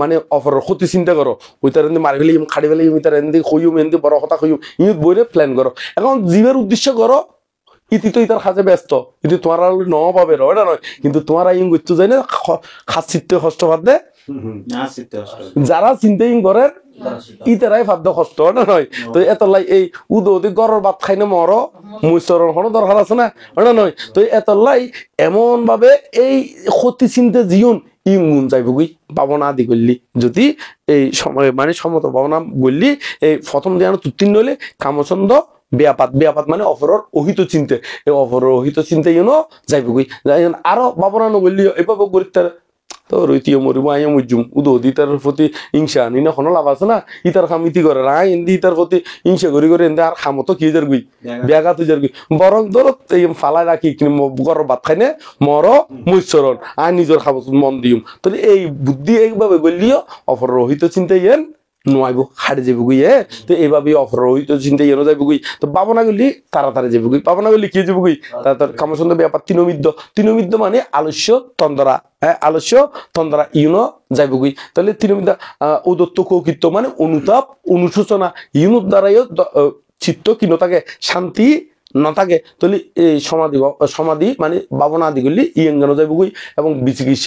মানে অপরের ক্ষতি চিন্তা করো, ওই তার মারি ফেলি খাড়ি ফেলি তার এমনি কইম এমনি বড় কথা কইম ইউথ বইরে প্ল্যান করো। এখন জীবের উদ্দেশ্য করো ইতি তো ইতার কাজে ব্যস্ত, কিন্তু তোমার ন পাবে না নয়, কিন্তু তোমার ইং করতে যাই না খাস চিত্তে কষ্ট বাদ দে না চিত্তে কষ্ট যারা চিন্তাই করে ইতারাই ভাবতে কষ্ট না নয় তো এত লাই এই উদৌদি গরর ভাত খাই না মর মুসরণ হলো দরকার আছে না ওটা নয় তো এত লাই এমন ভাবে এই ক্ষতি চিন্তা জীবন ইমুন যাইব গুই ভাবনা আদি করলি যদি এই সময় মানে সমত ভাবনা বললি এই প্রথম দিন তুত্তিন হলে কামচন্দ বেয়াপাত মানে অপরের অহিত চিন্তে এই অপরের অহিত চিন্তা ইউনো যাইব গুই আরো ভাবনা নগলি এভাবে গরিব তো রইতিও মরিব আইও মুজুম উদৌদি তার প্রতি হিংসা নি না কোনো লাভ আছে না ইতার খাম ইতি করে আই এন্দি ইতার প্রতি হিংসা করি এন্দি আর খামো তো কি যার গুই ব্যাঘাত যার গুই বরং ধরো এই ফালাই রাখি গরর ভাত খাই নে মর মুসরণ আর নিজের খাবো মন দিম তো এই বুদ্ধি এইভাবে বললিও অপর রহিত চিন্তা ইয়েন নোয়াইব হাড়ে যাবো গুই তো এইভাবে অপরহিত চিন্তা ইয়েনো যাইব গুই তো ভাবনা গুলি তাড়াতাড়ি যাবো গুই ভাবনা গুলি কি যাবো গুই তার কামচন্দ ব্যাপার তৃণমিদ্য মানে আলস্য তন্দ্রা আলস্য তন্দ্রা ইউনো যাইব গুই তাহলে তৃণমিদ্যা উদত্ত কৌকিত্ব মানে অনুতাপ অনুশোচনা ইউনোর দ্বারাইও চিত্ত কি নথাকে শান্তি নথাকে তাহলে এই সমাধি মানে ভাবনা আদি গুলি ইয়েঙ্গানো যাইব গুই এবং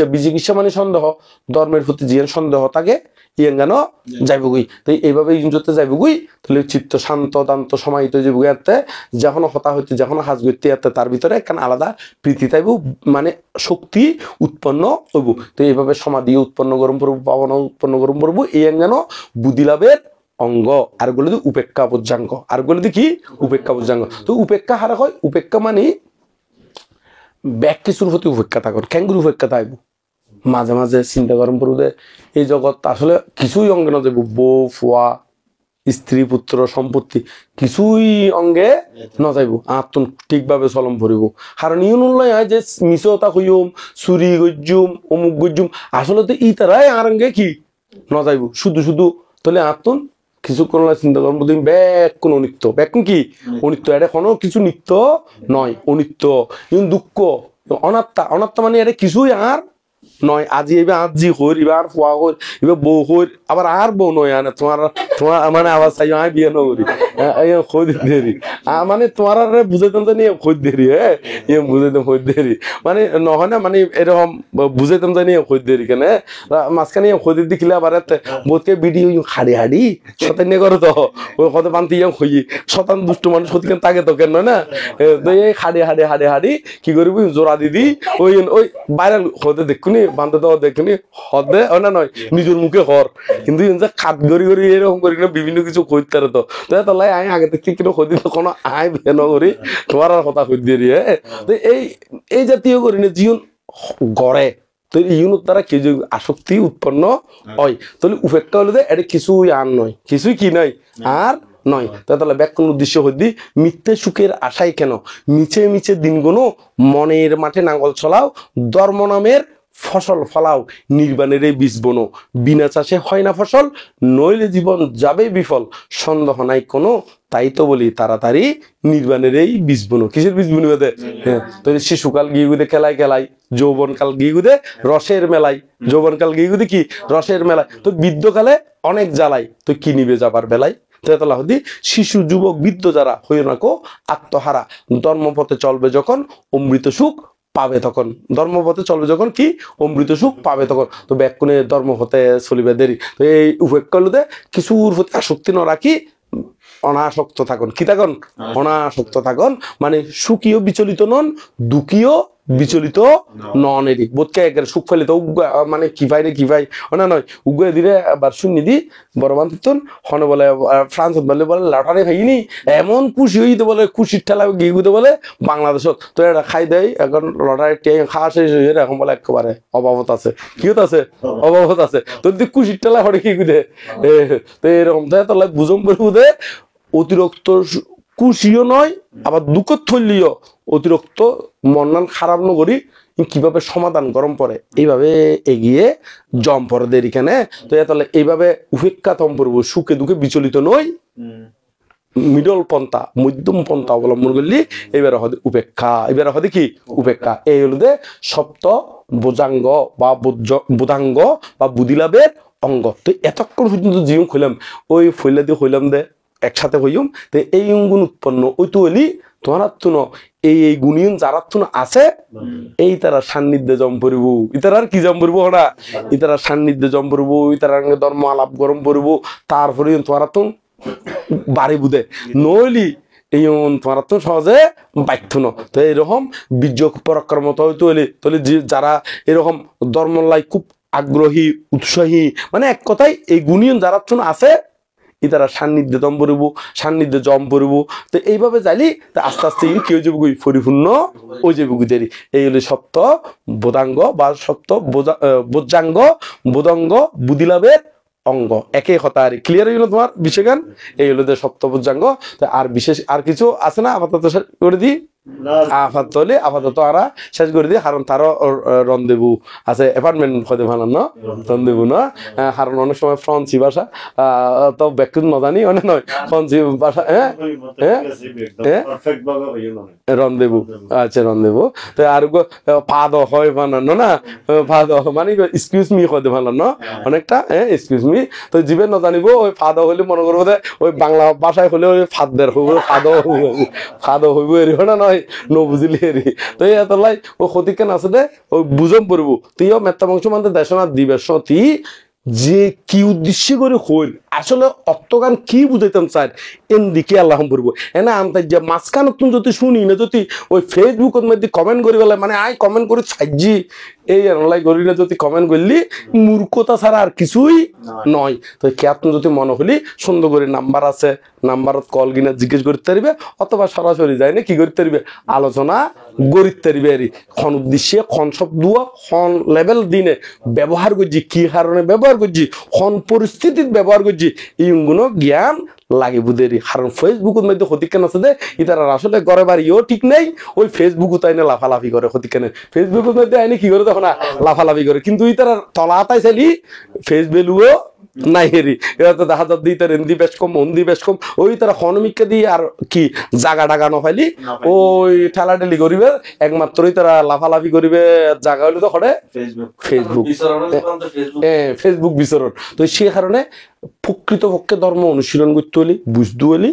বিচিকিৎসা মানে সন্দেহ ধর্মের প্রতি যে সন্দেহ থাকে ইয়েঙ্গানো যাইব গুই তো এইভাবে ইঞ্জতে যাইব গুই তাহলে চিত্ত শান্ত দান্ত সমাহিত যাইব গুই এতে যখন হতা হইতে যখন হাজ গইতে এতে তার ভিতরে একখান আলাদা প্রীতি তাইব মানে শক্তি উৎপন্ন হইব তো এইভাবে সমাধি উৎপন্ন গরম পড়ব ভাবনা উৎপন্ন গরম পড়ব ইয়েঙ্গানো বুদ্ধি লাভের অঙ্গ আর গুলো উপেক্ষা পর্যাঙ্গ আর গুলো কি উপেক্ষা পর্যাঙ্গ তো উপেক্ষা হারা হয় উপেক্ষা মানে ব্যাক কিছুর প্রতি উপেক্ষা থাকুন ক্যাঙ্গুর উপেক্ষা থাকব মাঝে মাঝে চিন্তা গরম পড়বে এই জগৎ আসলে কিছুই অঙ্গে না যাবো বউ ফুয়া স্ত্রী পুত্র সম্পত্তি কিছুই অঙ্গে ন যাইব আত্মন ঠিকভাবে চলম ভরিব কারণ ইউনুল্লাহ হয় যে মিশতা হইম চুরি গজ্জুম অমুক গজ্জুম আসলে তো ই তারাই আর অঙ্গে কি ন যাইব শুধু তাহলে আত্মন কিছু কোন চিন্তা কর্ম ব্যাক কোন অনিত্য ব্যাক কি অনিত্য এটা কোনো কিছু নিত্য নয় অনিত্য দুঃখ অনাত্মা মানে এটা কিছুই আর নয় আজি এবার আজি হইর এবার ফুয়া হইর এবার বউ হইর আবার আর বউ নয় আনে তোমার মানে আবার চাই আমি বিয়ে নগরি খোঁজ দেরি মানে তোমার বুঝাইতাম জানি খোঁজ দেরি হ্যাঁ বুঝাইতাম খোঁজ দেরি মানে নহয় না মানে এরকম বুঝাইতাম জানি খোঁজ দেরি কেন মাঝখানে খোঁজ দেখিলে আবার বোধকে বিডি হাড়ি শতান্য করে তো ওই কত বান্তি খই শতান দুষ্ট মানুষ সত্যি তাকে তো কেন নয় না তো এই হাড়ি কি করবি জোড়া দিদি ওই বাইরে হতে দেখুনি বান্ধে তো দেখুনি হদে না নয় নিজের মুখে হর কিন্তু খাত গড়ি এরকম করি না বিভিন্ন কিছু কইতে তো তাহলে আই আগে থেকে কিন্তু কই কোনো আই বেন করি তোমার কথা কই দিয়ে তো এই জাতীয় করি না জীবন গড়ে তো ইউনুর দ্বারা কি আসক্তি উৎপন্ন হয় তাহলে উপেক্ষা হলে এটা কিছুই আর নয় কিছুই কি নয় আর নয় তাহলে ব্যাকুল উদ্দেশ্য হইদি মিথ্যে সুখের আশায় কেন মিছে দিনগুলো মনের মাঠে নাঙ্গল চলাও ধর্ম নামের ফসল ফলাও নির্বাণের এই বীজ বনো বিনা চাষে হয় না ফসল নইলে জীবন যাবে বিফল সন্দেহ নাই কোনো তাই তো বলি তাড়াতাড়ি নির্বাণের এই বীজ বনো কিসের বীজ বনবে হ্যাঁ তো শিশুকাল গিয়ে গুদে খেলায় যৌবনকাল গিয়ে গুদে রসের মেলায় যৌবনকাল গিয়ে গুদে কি রসের মেলায় তো বৃদ্ধকালে অনেক জ্বালাই তো কি নিবে যাবার বেলায় শিশু যুবক বৃদ্ধ যারা হইও না কো আত্মহারা ধর্মপথে চলবে যখন অমৃত সুখ পাবে তখন ধর্মপথে চলবে যখন কি অমৃত সুখ পাবে তখন তো ব্যাকুণে ধর্ম হতে চলিবে দেরি তো এই উপেক্ষালুতে কিছুর প্রতি আসক্তি ন রাখি অনাসক্ত থাকুন কি থাকুন অনাসক্ত থাকুন মানে সুখীও বিচলিত নন দুঃখীও বিচলিত নন এদিক বোধকে একবারে সুখ ফেলে তো মানে কি ভাই না নয় উগ্র দিলে আবার শুনি দি বড় বান্ধব হনে বলে ফ্রান্স বলে লটারি ভাইনি এমন খুশি হইতে বলে খুশির ঠেলা গিয়ে গুতে বলে বাংলাদেশত তো এটা খাই দেয় এখন লটারি খাওয়া শেষ হয়ে এখন বলে একেবারে অভাবত আছে কিয়ত আছে অভাবত আছে তো খুশির ঠেলা হরে কি গুদে তো এরকম তাহলে বুঝম বলে অতিরিক্ত খুশিও নয় আবার দুঃখ থইলিও অতিরিক্ত মন খারাপ নগরী কিভাবে সমাধান গরম পড়ে এইভাবে এগিয়ে জম পড়ে দেরি কেন তো তাহলে এইভাবে উপেক্ষা তম পড়বো সুখে দুঃখে বিচলিত নয় মিডল পন্থা মধ্যম পন্থা অবলম্বন করলি এবার হবে উপেক্ষা এবার হবে কি উপেক্ষা এই হলো যে সপ্ত বোজাঙ্গ বা বোধাঙ্গ বা বুধিলাভের অঙ্গ তো এতক্ষণ পর্যন্ত জীবন খুললাম ওই ফইলা দিয়ে হইলাম দে একসাথে হইম তো এই অঙ্গুন উৎপন্ন ওই তো হলি তোমার তুন এই গুণিয়ন যারা তুন আছে এই তারা সান্নিধ্যে জম পড়িব ইতার আর কি জম পড়িব ওরা ইতারা সান্নিধ্যে জম পড়িব ইতার ধর্ম আলাপ গরম পড়িব তারপরে তোমার তুন বাড়ি বুধে নইলি এই তোমার তো সহজে বাধ্য ন তো এরকম বীর্য পরাক্রমতা হইতে হইলে তাহলে যারা এরকম ধর্মলাই খুব আগ্রহী উৎসাহী মানে এক কথায় এই গুণিয়ন যারা আছে ইতারা সান্নিধ্যে দম পড়িব সান্নিধ্যে জম পড়িব তো এইভাবে যাইলি তা আস্তে আস্তে কেউ যাবো পরিপূর্ণ ওই যাবো দেরি এই হলে সপ্ত বোধাঙ্গ বা সপ্ত বোধাঙ্গ বোধাঙ্গ বুদ্ধিলাভের অঙ্গ একে কথা আর ক্লিয়ার হইল তোমার বিষয়গান এই হলো যে সপ্তভুজাঙ্গ তো আর বিশেষ আর কিছু আছে না আপাতত করে দিই আপাতত আরা শেষ করে দিই কারণ তারও রন্দেবু আছে অ্যাপার্টমেন্ট হতে ভালো না রন্দেবু না কারণ অনেক সময় ফ্রান্সি ভাষা তো ব্যাকুল নজানি অনেক নয় ফ্রান্সি ভাষা রন্দেবু আচ্ছা রন্দেবু তো আর ফাদ হয় বানানো না ফাদ মানে এক্সকিউজ মি হতে ভালো না অনেকটা এক্সকিউজ মি তো জীবের নজানিব ওই ফাদ হইলে মনে করবো ওই বাংলা ভাষায় হলে ওই ফাদের হইব ফাদ হইব এরি না নয় ন বুঝিলি এরি তো এই এতলাই ও ক্ষতি কেন আছে দে ওই বুঝম পড়ব তুইও মেত্তা বংশ মানতে দেশনা দিবেশ তুই যে কি উদ্দেশ্য করে হইল আসলে অর্থগান কি বুঝাইতাম স্যার এনদিকে আল্লাহ পড়বো এনে আনতে যে মাঝখানে তুমি যদি শুনি না যদি ওই ফেসবুকের মধ্যে কমেন্ট করি বলে মানে আই কমেন্ট করে সাহায্যি এই অনলাইন করি না যদি কমেন্ট করলি মূর্খতা ছাড়া আর কিছুই নয় তো কেতন যদি মনে হলি সুন্দর করে নাম্বার আছে নাম্বারত কল কিনা জিজ্ঞেস করতে পারবে অথবা সরাসরি যায় না কি করতে পারবে আলোচনা গড়িতে পারবে আর খন উদ্দেশ্যে খন শব্দ খন লেভেল দিনে ব্যবহার করছি কি কারণে ব্যবহার করছি খন পরিস্থিতির ব্যবহার করছি এইগুলো জ্ঞান লাগিব দেরি কারণ ফেসবুকের মধ্যে ক্ষতি কেন আছে যে ইতারা আসলে ঘরে বাড়িও ঠিক নেই ওই ফেসবুকও তাই না লাফালাফি করে ক্ষতি কেন ফেসবুকের মধ্যে আইনি কি করে তখন লাফালাফি করে কিন্তু ইতারা তলা আতাই চাইলি ফেস ভ্যালুও নাই হেরি এরা তো দেখা যাচ্ছে ইতার হিন্দি বেশ কম হিন্দি বেশ কম ওই তারা হনমিককে দিয়ে আর কি জাগা ডাগা নফাইলি ওই ঠেলাঠেলি করিবে একমাত্রই তারা লাফালাফি করিবে জাগা হইলে তো করে ফেসবুক ফেসবুক বিচরণ তো সেই কারণে প্রকৃতপক্ষে ধর্ম অনুশীলন করতে হলে বুঝতে হলে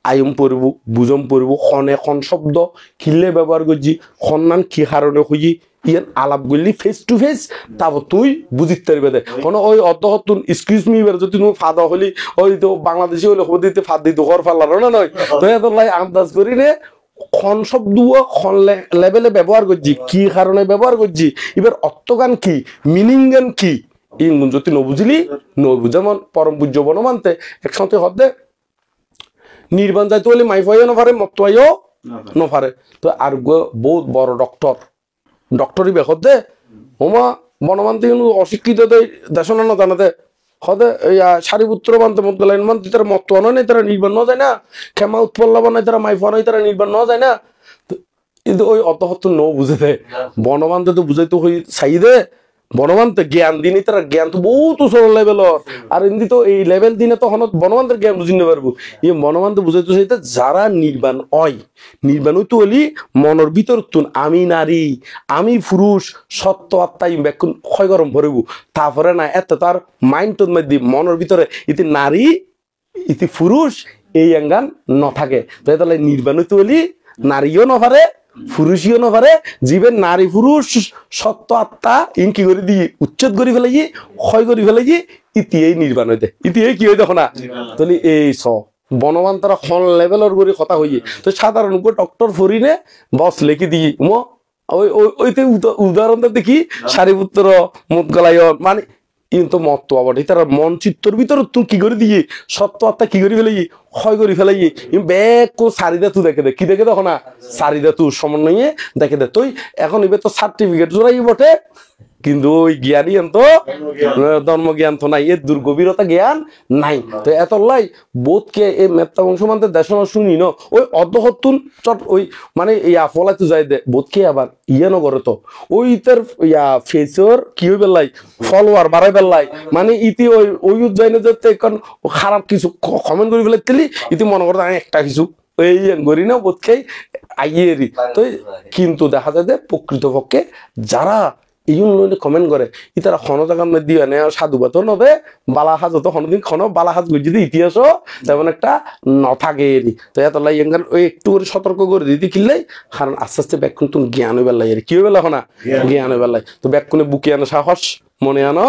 আয়ম পড়ব বুঝম পড়ব খনে খন শব্দ খিলে ব্যবহার করছি সন্মান কি কারণে খুঁজি ইয়ান আলাপ করলি ফেস টু ফেস তারপর তুই বুঝিতে পারবে দে কোনো ওই অতহতুন এক্সকিউজ মি যদি তুমি ফাদা হলি ওই তো বাংলাদেশি হলে হবো দিতে ফাদ দিতে ঘর ফালার না নয় তো এত লাই আন্দাজ করি নে খন শব্দ খন লেভেলে ব্যবহার করছি কি কারণে ব্যবহার করছি এবার অর্থগান কি মিনিং গান কি ইনগুন যদি নবুঝিলি নবু যেমন পরম পূজ্য বনমানতে একসাথে হতে নির্বাণ যাইতে হলে মাইফাইও নফারে মত্তাইও নফারে তো আর বহুত বড় ডক্টরি বেখত দে ওমা বনমান্তি অশিক্ষিত দেশনা না জানাতে হদে সারিপুত্র বানতে মত গেলেন মান তারা মত্ত নেই তারা নির্বাণ ন যায় না ক্ষমা উৎপল্লা বানায় তারা মাইফা নয় তারা নির্বাণ ন যায় না কিন্তু ওই অতহত্ত ন বুঝে দে বনমান্তে তো বুঝাইতে হই চাই দে বনমান্তে জ্ঞান দিনে তারা জ্ঞান তো বহুত উচ্চ লেভেলর আর এমনি তো এই লেভেল দিনে তো হনত বনমান্তের জ্ঞান বুঝি নিতে পারবো এই বনমান্তে বুঝাইতে চাইতে যারা নির্বাণ হয় নির্বাণ হইতে হলি মনের ভিতর তুন আমি নারী আমি পুরুষ সত্য আত্মাই ব্যাকুন ক্ষয় গরম ভরব তারপরে না এত তার মাইন্ডের মধ্যে মনের ভিতরে ইতি নারী ইতি পুরুষ এই অঙ্গান ন থাকে তো তাহলে নির্বাণ হইতে হলি নারীও নপারে পুরুষীয় নপারে জীবের নারী পুরুষ সত্য আত্মা ইন কি করে দিয়ে উচ্ছেদ করে ফেলাই ক্ষয় করে ফেলাই ইতি এই নির্বাণ হইতে ইতি এই কি হয় দেখো না তাহলে এই বনবান তারা খন লেভেলের করে কথা হইয়ে তো সাধারণ ডক্টর ফরিনে বস লেখি দিয়ে ওই ওইতে উদাহরণটা দেখি সারিপুত্র মুখ গলায় মানে কিন্তু মত আবার তারা মন চিত্তর ভিতরে তুই কি করে দিয়ে সত্য আত্মা কি করে ফেলাই ক্ষয় করে ফেলাই ব্যাগ কো সারিদা তুই দেখে দে কি দেখে দেখো না সারিদা তুই সমন্বয়ে দেখে দে তুই এখন এবার তো সার্টিফিকেট জোড়াই বটে কিন্তু ওই জ্ঞানী তো ধর্ম জ্ঞান তো নাই এর দুর্গভীরতা জ্ঞান নাই তো এত লাই বোধকে এই মেত্তা বংশ মানতে দেশনা শুনি ন ওই অর্ধহত্তুন চট ওই মানে ইয়া ফলাইতে যাই দে বোধকে আবার ইয়ে নগরে তো ওই তার ইয়া ফেসর কি হয়ে বেলাই ফলোয়ার বাড়াই বেলাই মানে ইতি ওই ওই যাই না যাতে এখন খারাপ কিছু কমেন্ট করে ফেলাই তেলি ইতি মনে করতে আমি একটা কিছু এই করি না বোধকেই আইয়েরি তো কিন্তু দেখা যায় যে প্রকৃতপক্ষে যারা ইউন লইলে কমেন্ট করে ইতারা খন জায়গা দিয়ে নে সাধু বাতো নদে বালা হাজ তো হনদিন খন বালা হাজ গুজি ইতিহাস তেমন একটা নথাকে এরি তো এত লাই এঙ্গার ওই একটু করে সতর্ক করে দিতে কিনলেই কারণ আস্তে আস্তে ব্যাকুন তুমি জ্ঞান হইবার লাই কি হইবার না জ্ঞান হইবার লাই তো ব্যাকুনে বুকে আনো সাহস মনে আনো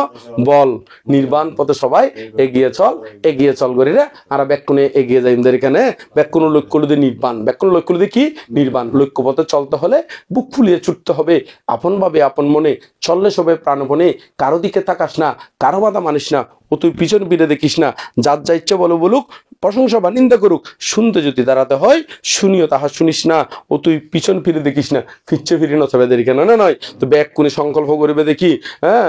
বল নির্বাণ পথে সবাই এগিয়ে চল করিরে আর ব্যাকুনে এগিয়ে যাই এখানে ব্যাকুন লক্ষ্য লুদে নির্বাণ ব্যাকুন লক্ষ্য লুদে কি নির্বাণ লক্ষ্য পথে চলতে হলে বুক ফুলিয়ে ছুটতে হবে আপন ভাবে আপন মনে চললে সবে প্রাণপণে কারো দিকে তাকাস না কারো বাধা মানিস না ও তুই পিছন ফিরে দেখিস না যার যা ইচ্ছে বলো বলুক প্রশংসা বা নিন্দা করুক শুনতে যদি দাঁড়াতে হয় শুনিও তাহা শুনিস না ও তুই পিছন ফিরে দেখিস না ফিরছে ফিরে নচাবে দেরি কেন না নয় তো ব্যাগ কোনে সংকল্প করবে দেখি হ্যাঁ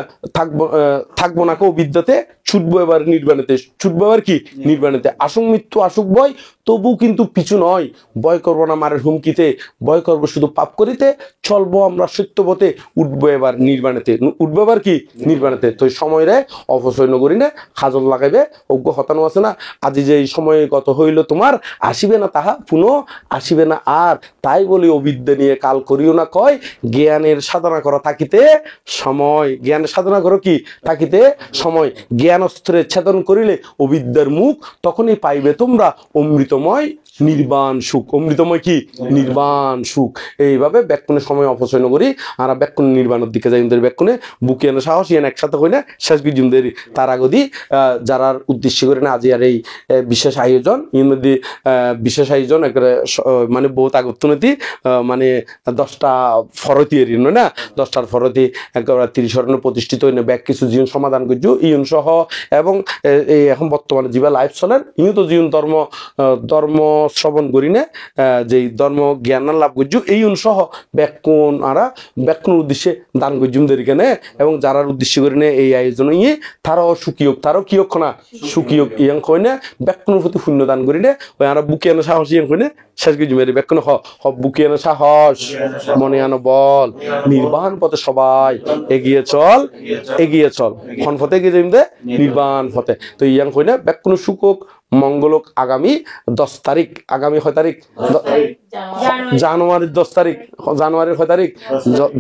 থাকবো না কেউ বিদ্যাতে ছুটবো এবার নির্বাণেতে ছুটবো এবার কি নির্বাণেতে আসুক মৃত্যু আসুক ভয় তবু কিন্তু পিছু নয় ভয় করবো না মারের হুমকিতে ভয় করবো শুধু পাপ করিতে চলবো আমরা সত্যপথে উঠবো এবার নির্বাণেতে উঠবো এবার কি নির্বাণেতে তো সময় রে অপচয় নগরী না খাজল লাগাইবে অজ্ঞ হতানো আছে না আজি যে এই সময় গত হইল তোমার আসিবে না তাহা পুনঃ আসিবে না আর তাই বলি অবিদ্যা নিয়ে কাল করিও না কয় জ্ঞানের সাধনা করা থাকিতে সময় জ্ঞানের সাধনা করো কি থাকিতে সময় জ্ঞান অস্ত্রে ছেদন করিলে অবিদ্যার মুখ তখনই পাইবে তোমরা অমৃতময় নির্বাণ সুখ অমৃতময় কি নির্বাণ সুখ এইভাবে ব্যাকুণের সময় অপচয় নগরী আর ব্যাকুণ নির্বাণের দিকে যাই ব্যাকুণে বুকে এনে সাহস ইয়ান একসাথে হই না শেষ বিজুমদের তার আগদি যারা উদ্দেশ্য করে না আজি আর এই বিশেষ আয়োজন এর মধ্যে বিশেষ আয়োজন একেবারে মানে বহুত আগত্তনতি মানে 10টা ফরতি এর না 10টার ফরতি একেবারে 30 প্রতিষ্ঠিত হইনে ব্যাক কিছু জীবন সমাধান করছু ইউন সহ এবং এই এখন বর্তমানে জীবা লাইফ চলেন ইউ তো জীবন ধর্ম শ্রবণ করি না যেই ধর্ম জ্ঞান লাভ করছু এই সহ ব্যাকুণ আরা ব্যাকুণ উদ্দেশ্যে দান করছুম দেরিকেনে এবং যারা উদ্দেশ্য করে নে এই আয়োজন ইয়ে তারাও সুখী হোক তারাও কি হোক না সুখী হোক ইয়াং কই না ব্যাকুণের প্রতি শূন্য দান করি না ওই আমরা বুকে আনো সাহস ইয়াং কই না শেষ কিছু মেরে ব্যাকুণ বুকে আনো সাহস মনে আনো বল নির্বাণ পথে সবাই এগিয়ে চল কোন পথে এগিয়ে যাইম দে নির্বাণ পথে তো ইয়াং কই না ব্যাকুণ সুখ হোক মঙ্গলক আগামী 10 তারিখ আগামী 6 তারিখ জানুয়ারির 10 তারিখ জানুয়ারির 6 তারিখ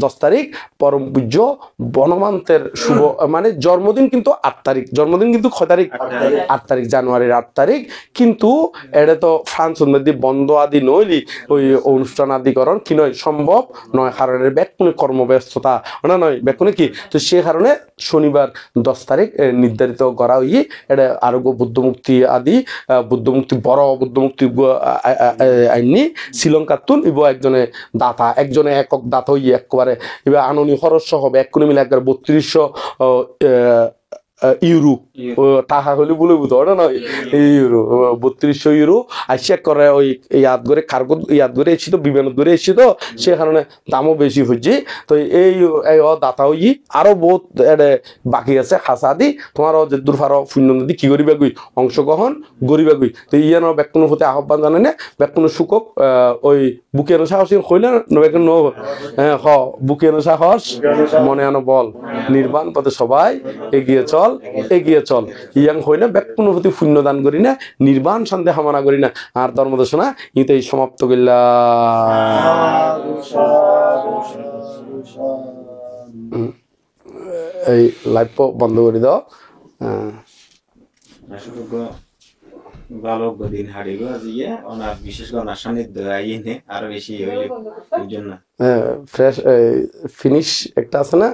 10 তারিখ পরম পূজ্য বনমান্তের শুভ মানে জন্মদিন কিন্তু 8 তারিখ জন্মদিন কিন্তু 6 তারিখ 8 তারিখ জানুয়ারির 8 তারিখ কিন্তু এটা তো ফ্রান্স মধ্যে বন্ধ আদি নইলি ওই অনুষ্ঠান আদিকরণ কি নয় সম্ভব নয় কারণ ব্যাকুণে কর্মব্যস্ততা না নয় ব্যাকুণে কি তো সে কারণে শনিবার 10 তারিখ নির্ধারিত করা হই এটা আরোগ্য বুদ্ধমুক্তি আদি বুদ্ধমুক্তি বড় বুদ্ধমুক্তি আইনি শ্রীলঙ্কার তুন ইব একজনে দাতা একজনে একক দাতা হই একবারে এবার আননি খরচ সহ এক করে মিলে একবার 3200 ইউরো টাকা হলে বলে বুঝো ওটা নয় ইউরো 3200 ইউরো আসিয়া করে ওই ইয়াদ করে কার্গো ইয়াদ করে এসেছি তো বিমান করে এসেছি তো সে কারণে দামও বেশি হচ্ছে তো এই দাতা হই আরো বহুত বাকি আছে খাসা দি তোমার যে দূরফারো শূন্য নদী কি করিবা গই অংশগ্রহণ করিবা গই তো ইয়ানো ব্যাকুণের হতে আহ্বান জানে না ব্যাকুণের সুখক ওই বুকের সাহস হইলে ব্যাকুণ হ্যাঁ বুকের সাহস মনে আনো বল নির্বাণ পথে সবাই এগিয়ে চল ইয়াং হই না ব্যাকুণের প্রতি পুণ্য দান করি না নির্বাণ শান্তি কামনা করি না আর ধর্মদেশনা ইতেই সমাপ্ত করিলা এই লাইভ বন্ধ করে দাও ভালো দিন হারিব আজিয়ে ওনার বিশেষ করে ওনার সান্নিধ্য আইনে আরো বেশি হইলে এই জন্য ফ্রেশ ফিনিশ একটা আছে না